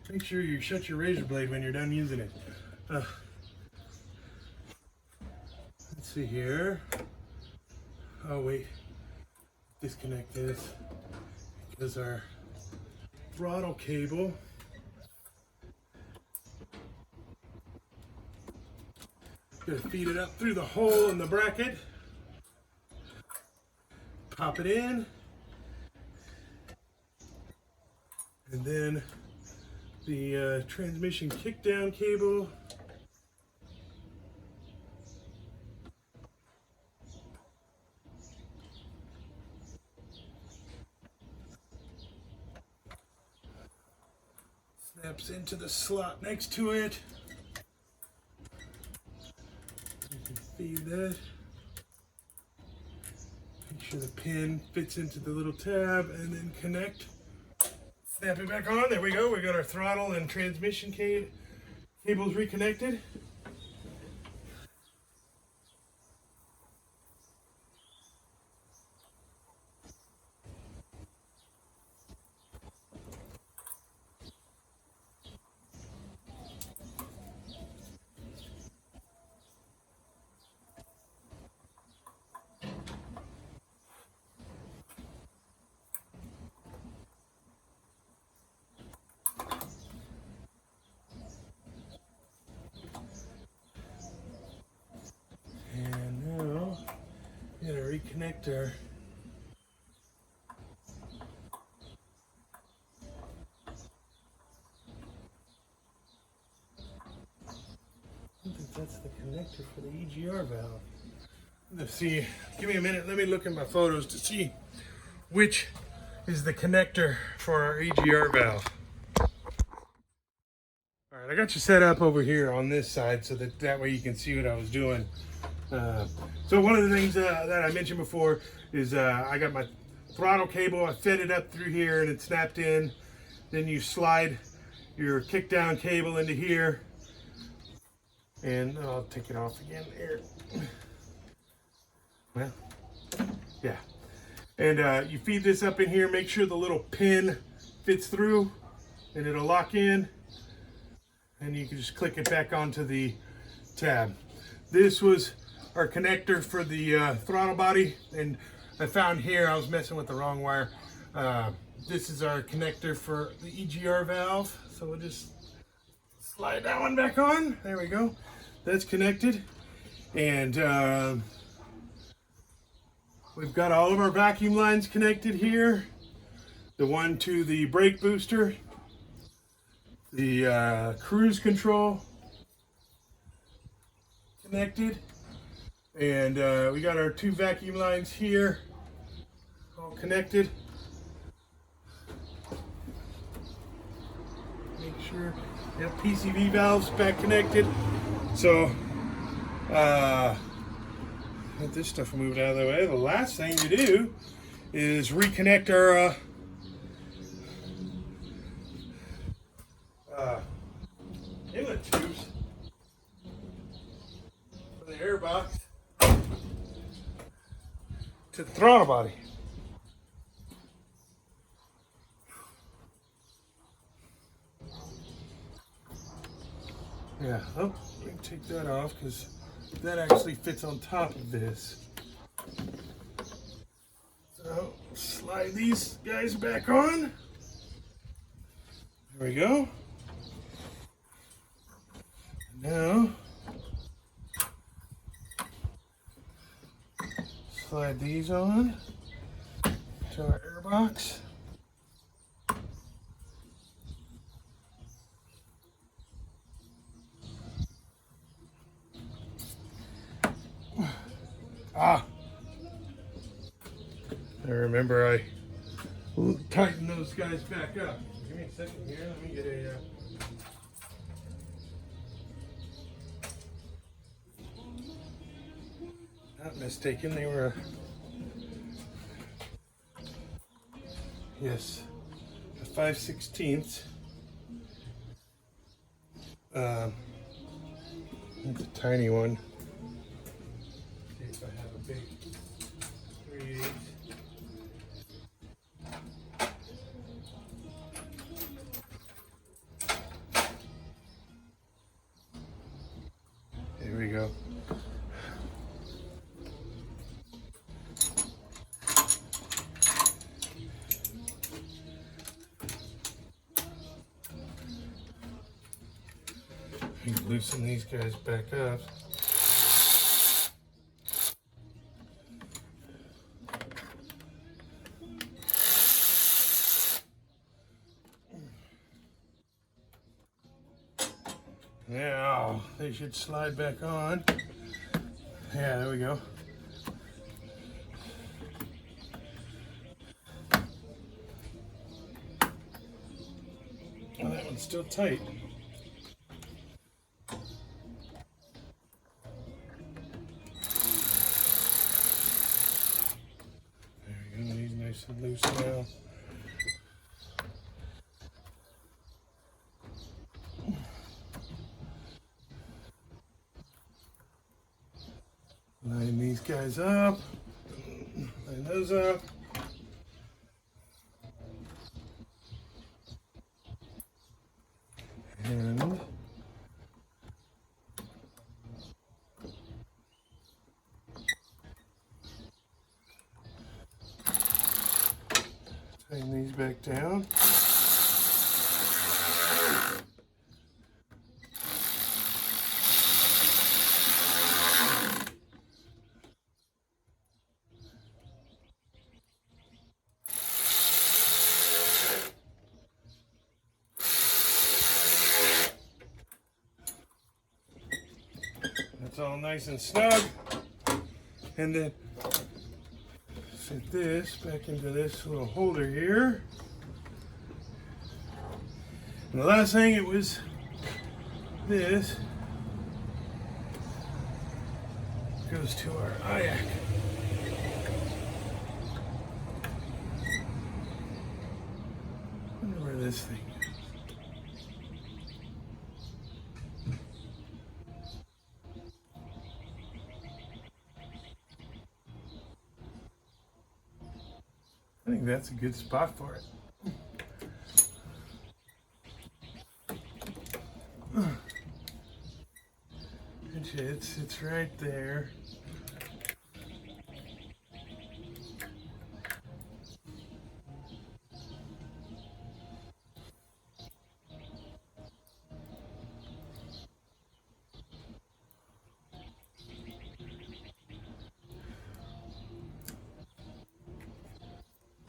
Make sure you shut your razor blade when you're done using it. Let's see here. Oh wait, disconnect this because our throttle cable gonna feed it up through the hole in the bracket. Pop it in, and then the transmission kickdown cable snaps into the slot next to it. You can feed that. Make sure the pin fits into the little tab and then connect. Snap it back on. There we go. We got our throttle and transmission cables reconnected. Reconnector. I think that's the connector for the EGR valve. Let's see. Give me a minute. Let me look at my photos to see which is the connector for our EGR valve. All right, I got you set up over here on this side so that way you can see what I was doing. So one of the things that I mentioned before is I got my throttle cable. I fed it up through here and it snapped in. Then you slide your kick down cable into here, and I'll take it off again here. Well, yeah. And you feed this up in here, make sure the little pin fits through, and it'll lock in, and you can just click it back onto the tab. This was our connector for the throttle body, and I found here, I was messing with the wrong wire. This is our connector for the EGR valve, so we'll just slide that one back on. There we go. That's connected, and we've got all of our vacuum lines connected here. The one to the brake booster, the cruise control connected, and we got our 2 vacuum lines here all connected. Make sure, yep, PCV valves back connected. So get this stuff moved out of the way. The last thing to do is reconnect our inlet tubes from the air box to the throttle body. Yeah, oh, let me take that off because that actually fits on top of this. So slide these guys back on. There we go. Now slide these on to our air box. I remember I tightened those guys back up. Give me a second here. Let me get a. Not mistaken, they were. Yes, a 5/16. It's a tiny one. See if I have a big 3/8. There we go. Loosen these guys back up. Now they should slide back on. Yeah, there we go. Well, that one's still tight. Nice and loose now. Line these guys up. Line those up. And tighten these back down. That's all nice and snug. And then fit this back into this little holder here. And the last thing, it was this goes to our IAC. I wonder where this thing. I think that's a good spot for it. It's right there.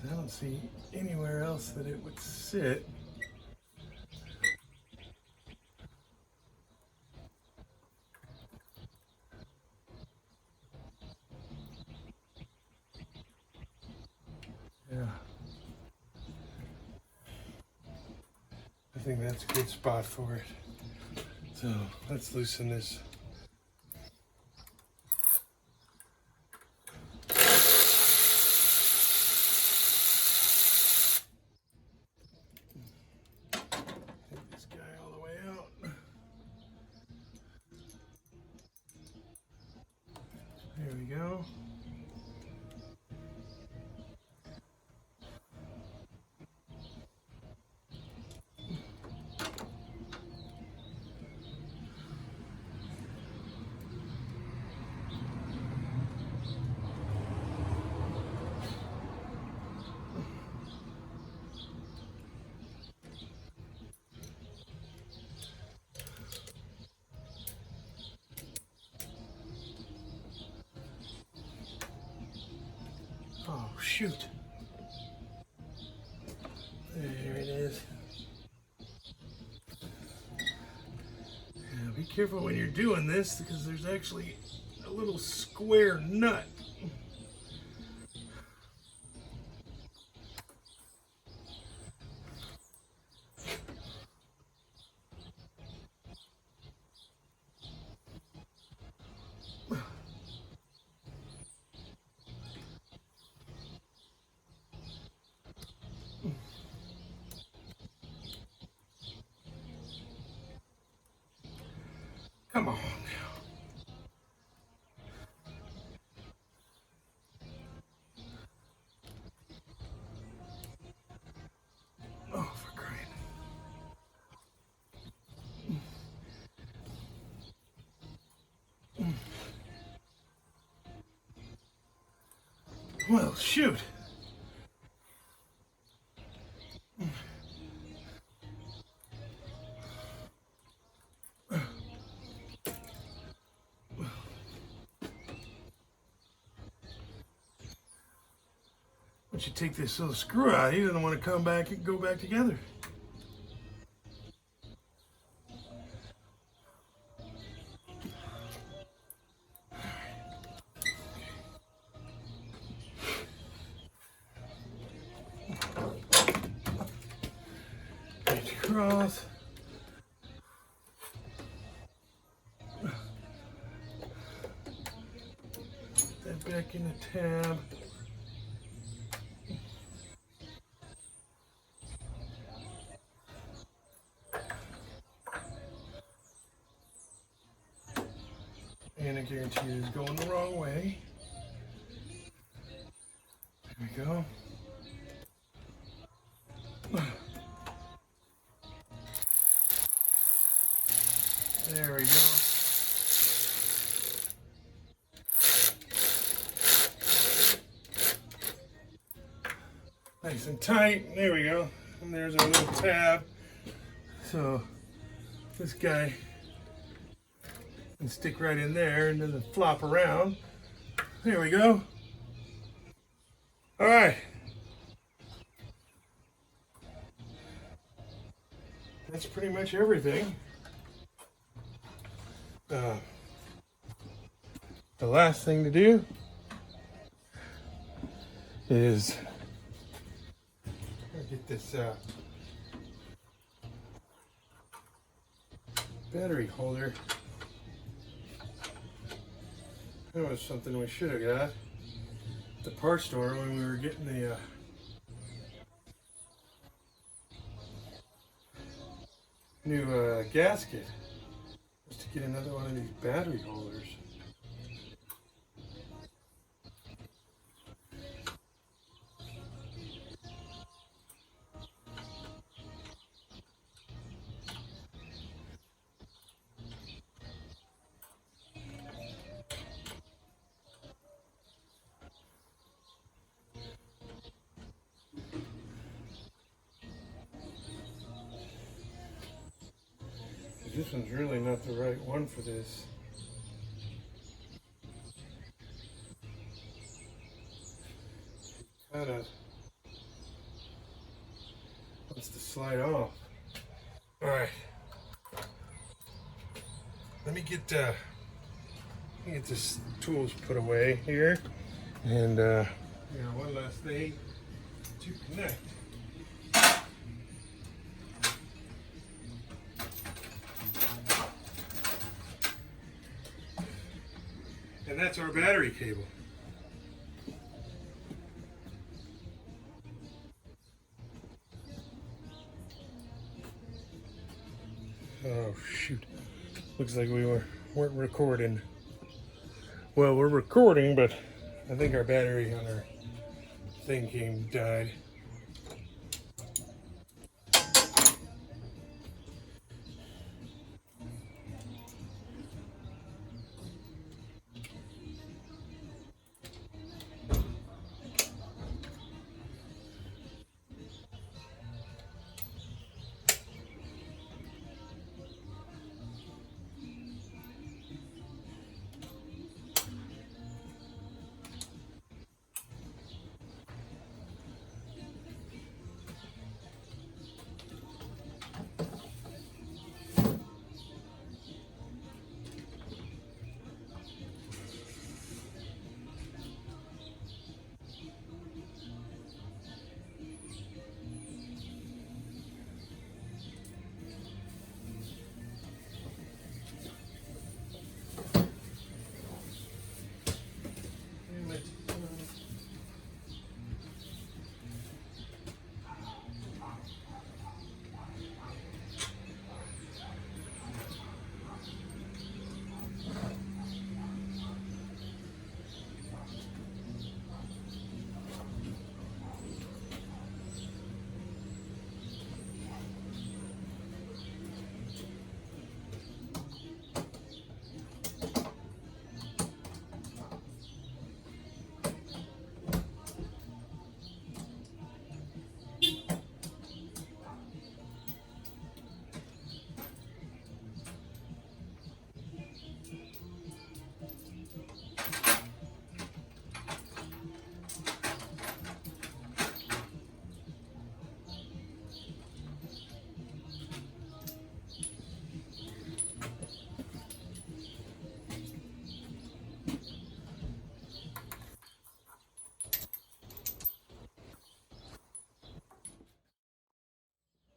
I don't see anywhere else that it would sit. Yeah. I think that's a good spot for it. So let's loosen this. Take this guy all the way out. There we go. Oh, shoot. There it is. Yeah, be careful when you're doing this because there's actually a little square nut. Come on now. Oh, for crying. Well, shoot. Once you take this little screw out, you don't want to come back and go back together. Reach across. Put that back in the tab. And I guarantee you it's going the wrong way. There we go. There we go. Nice and tight. There we go. And there's our little tab. So this guy can stick right in there and doesn't flop around. There we go. All right. That's pretty much everything. The last thing to do is get this battery holder. That was something we should have got at the parts store when we were getting the new gasket just to get another one of these battery holders. This one's really not the right one for this. Kind of wants to slide off. All right, let me get this tools put away here, and one last thing to connect. And that's our battery cable. Oh shoot, looks like we weren't recording. Well, we're recording, but I think our battery on our thing died.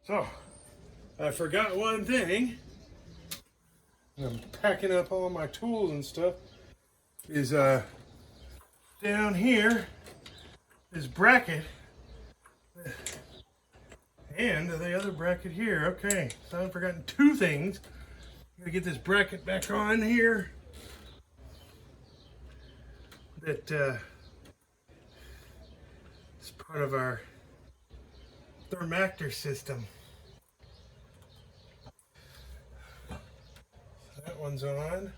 So, I forgot one thing. I'm packing up all my tools and stuff. Is down here, this bracket, and the other bracket here. Okay, so I've forgotten two things. Gotta get this bracket back on here. That is part of our thermactor system. That one's on.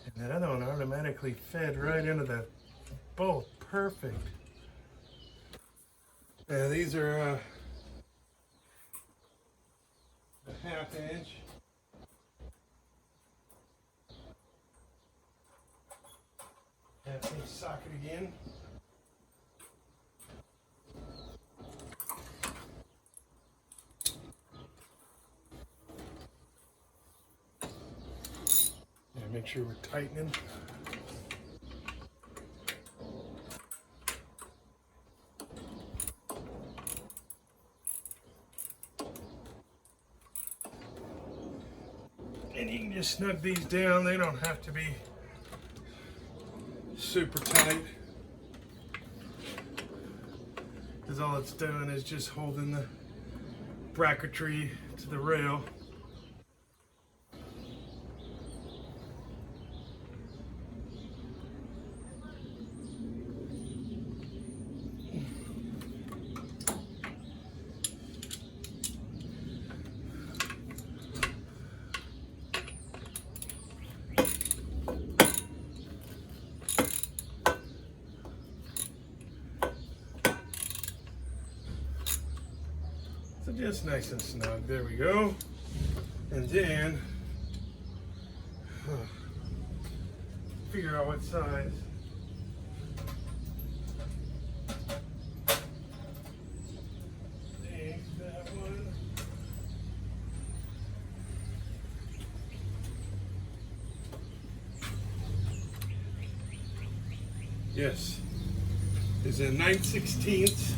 And that other one automatically fed right into the bolt. Perfect. Now these are a ½ inch. ½ inch socket again. Make sure we're tightening. And you can just snug these down. They don't have to be super tight, because all it's doing is just holding the bracketry to the rail. So just nice and snug. There we go. And then figure out what size. There's that one. Yes, is a 9/16.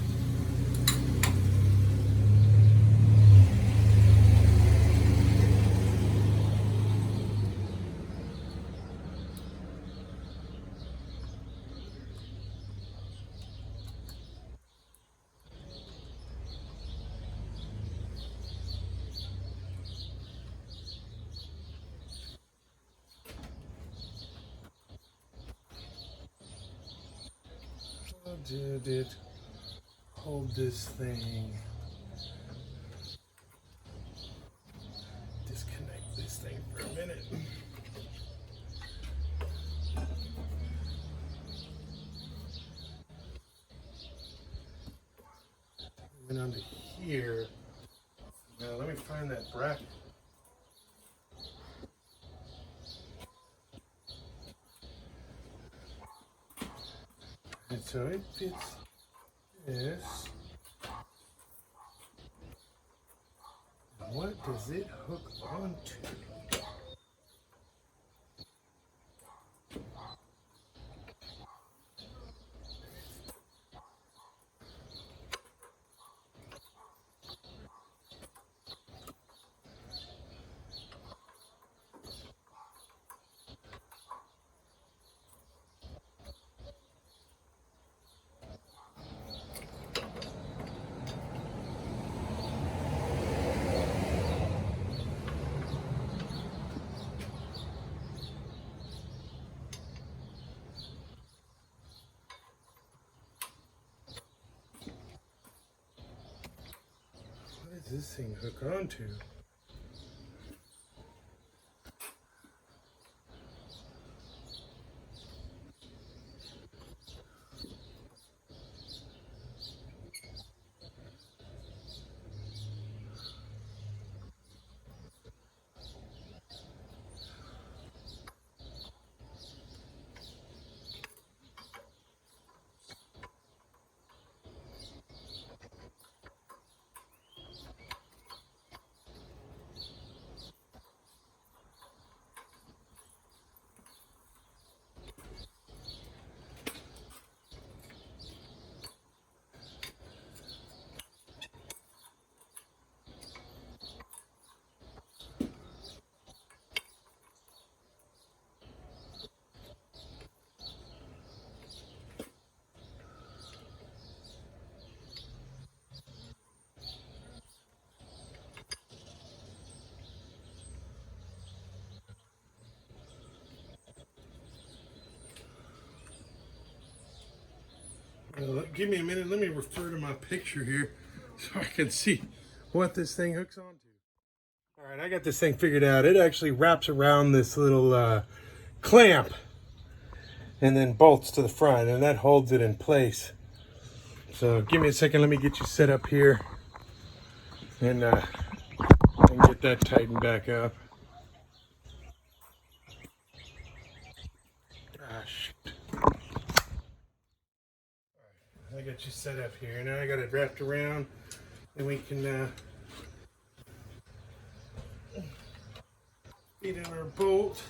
How did it hold this thing? Disconnect this thing for a minute. Went onto here. Now let me find that bracket. And so it fits this. What does it hook onto? What does this thing hook onto? Give me a minute. Let me refer to my picture here so I can see what this thing hooks onto. All right, I got this thing figured out. It actually wraps around this little clamp and then bolts to the front, and that holds it in place. So give me a second. Let me get you set up here and get that tightened back up. Gosh. I got you set up here. Now I got it wrapped around, and we can feed in our bolt.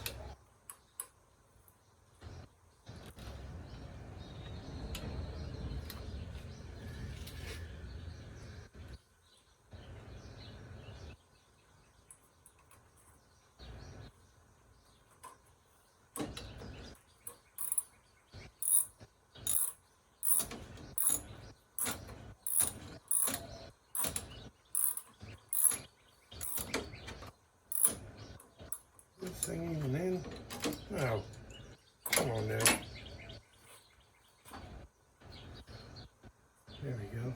thing even in? Oh, come on now. There we go.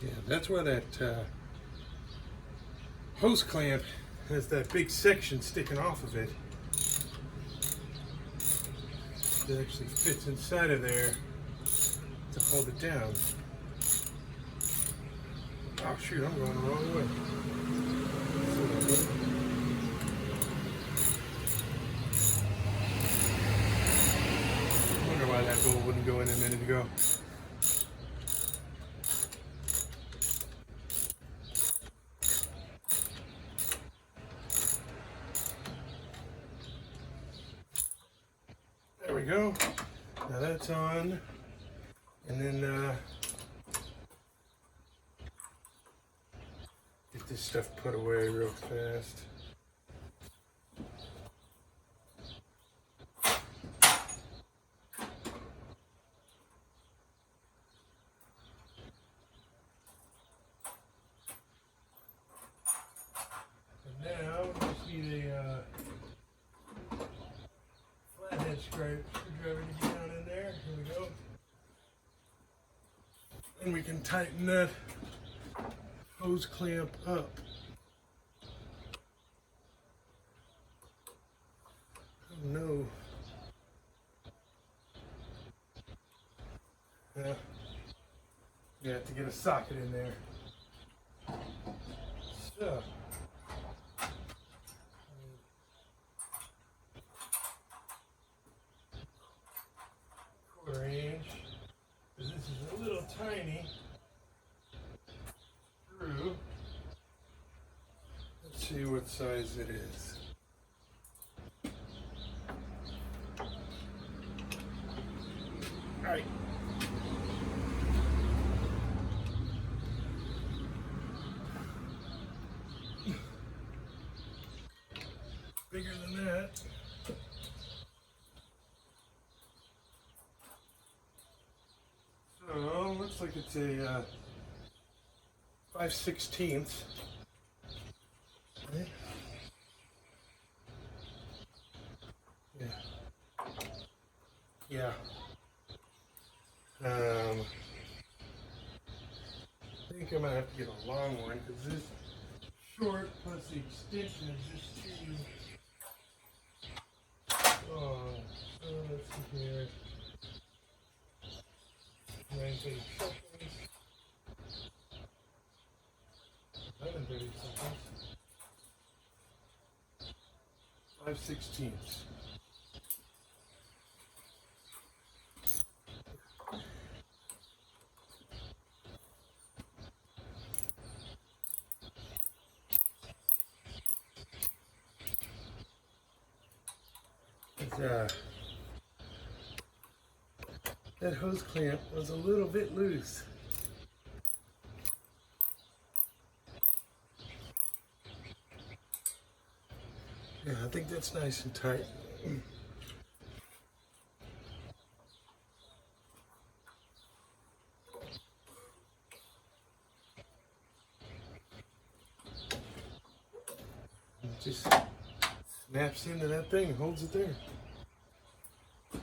Yeah, that's where that hose clamp has that big section sticking off of it. It actually fits inside of there to hold it down. Oh shoot, I'm going the wrong way. I wonder why that bolt wouldn't go in a minute ago. There we go. Now that's on. And then get this stuff put away real fast. And now we just need a flathead screwdriver to get down in there. Here we go. And we can tighten that hose clamp up. Oh no. You have to get a socket in there. So. Range, because this is a little tiny screw. Let's see what size it is. All right. Bigger than that. So, looks like it's a 5/16. Okay. Yeah. I think I'm gonna have to get a long one because this short plus the extension is just too long. So let's see here. 9:30 seconds. 11:30 seconds. 5/16. That hose clamp was a little bit loose. Yeah, I think that's nice and tight. It just snaps into that thing and holds it there.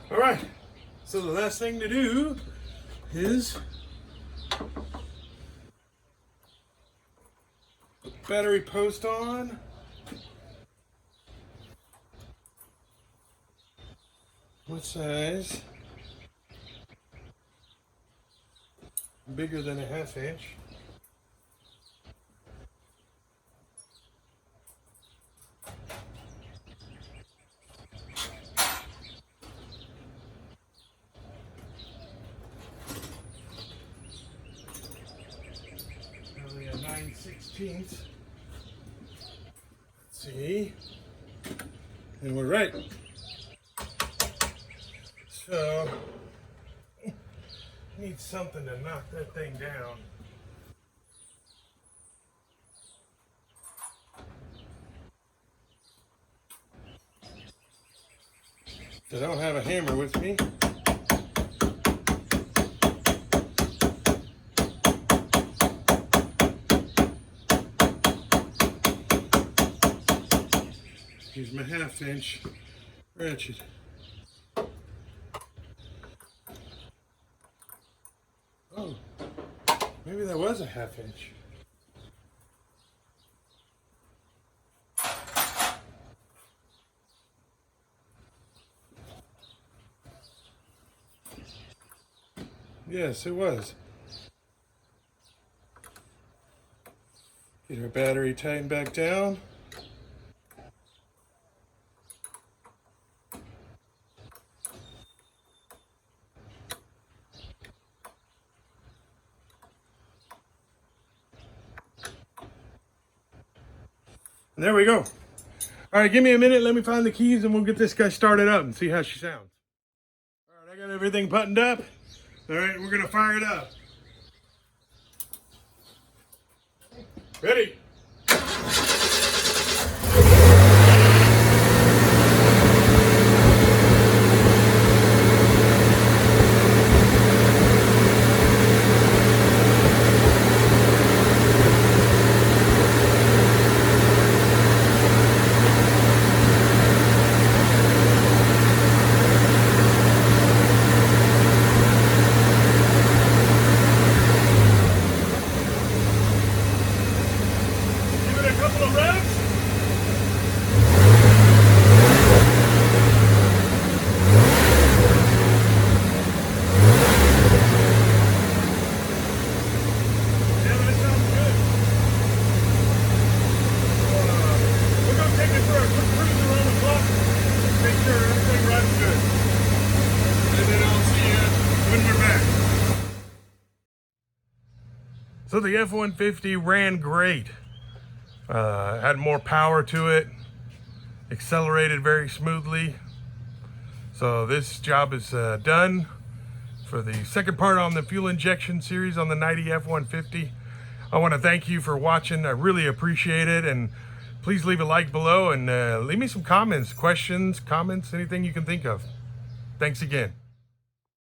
All right, so the last thing to do is put the battery post on. What size? Bigger than a 1/2 inch. Probably a 9/16. Let's see. And we're right. So, need something to knock that thing down. I don't have a hammer with me. Here's my 1/2 inch ratchet. Oh, maybe that was a 1/2 inch. Yes, it was. Get our battery tightened back down. And there we go. All right, give me a minute. Let me find the keys and we'll get this guy started up and see how she sounds. All right, I got everything buttoned up. All right, we're gonna fire it up. Ready? So the F-150 ran great. Had more power to it, accelerated very smoothly. So this job is done for the second part on the fuel injection series on the 90 F-150. I want to thank you for watching. I really appreciate it, and please leave a like below and leave me some comments, questions, anything you can think of. Thanks again.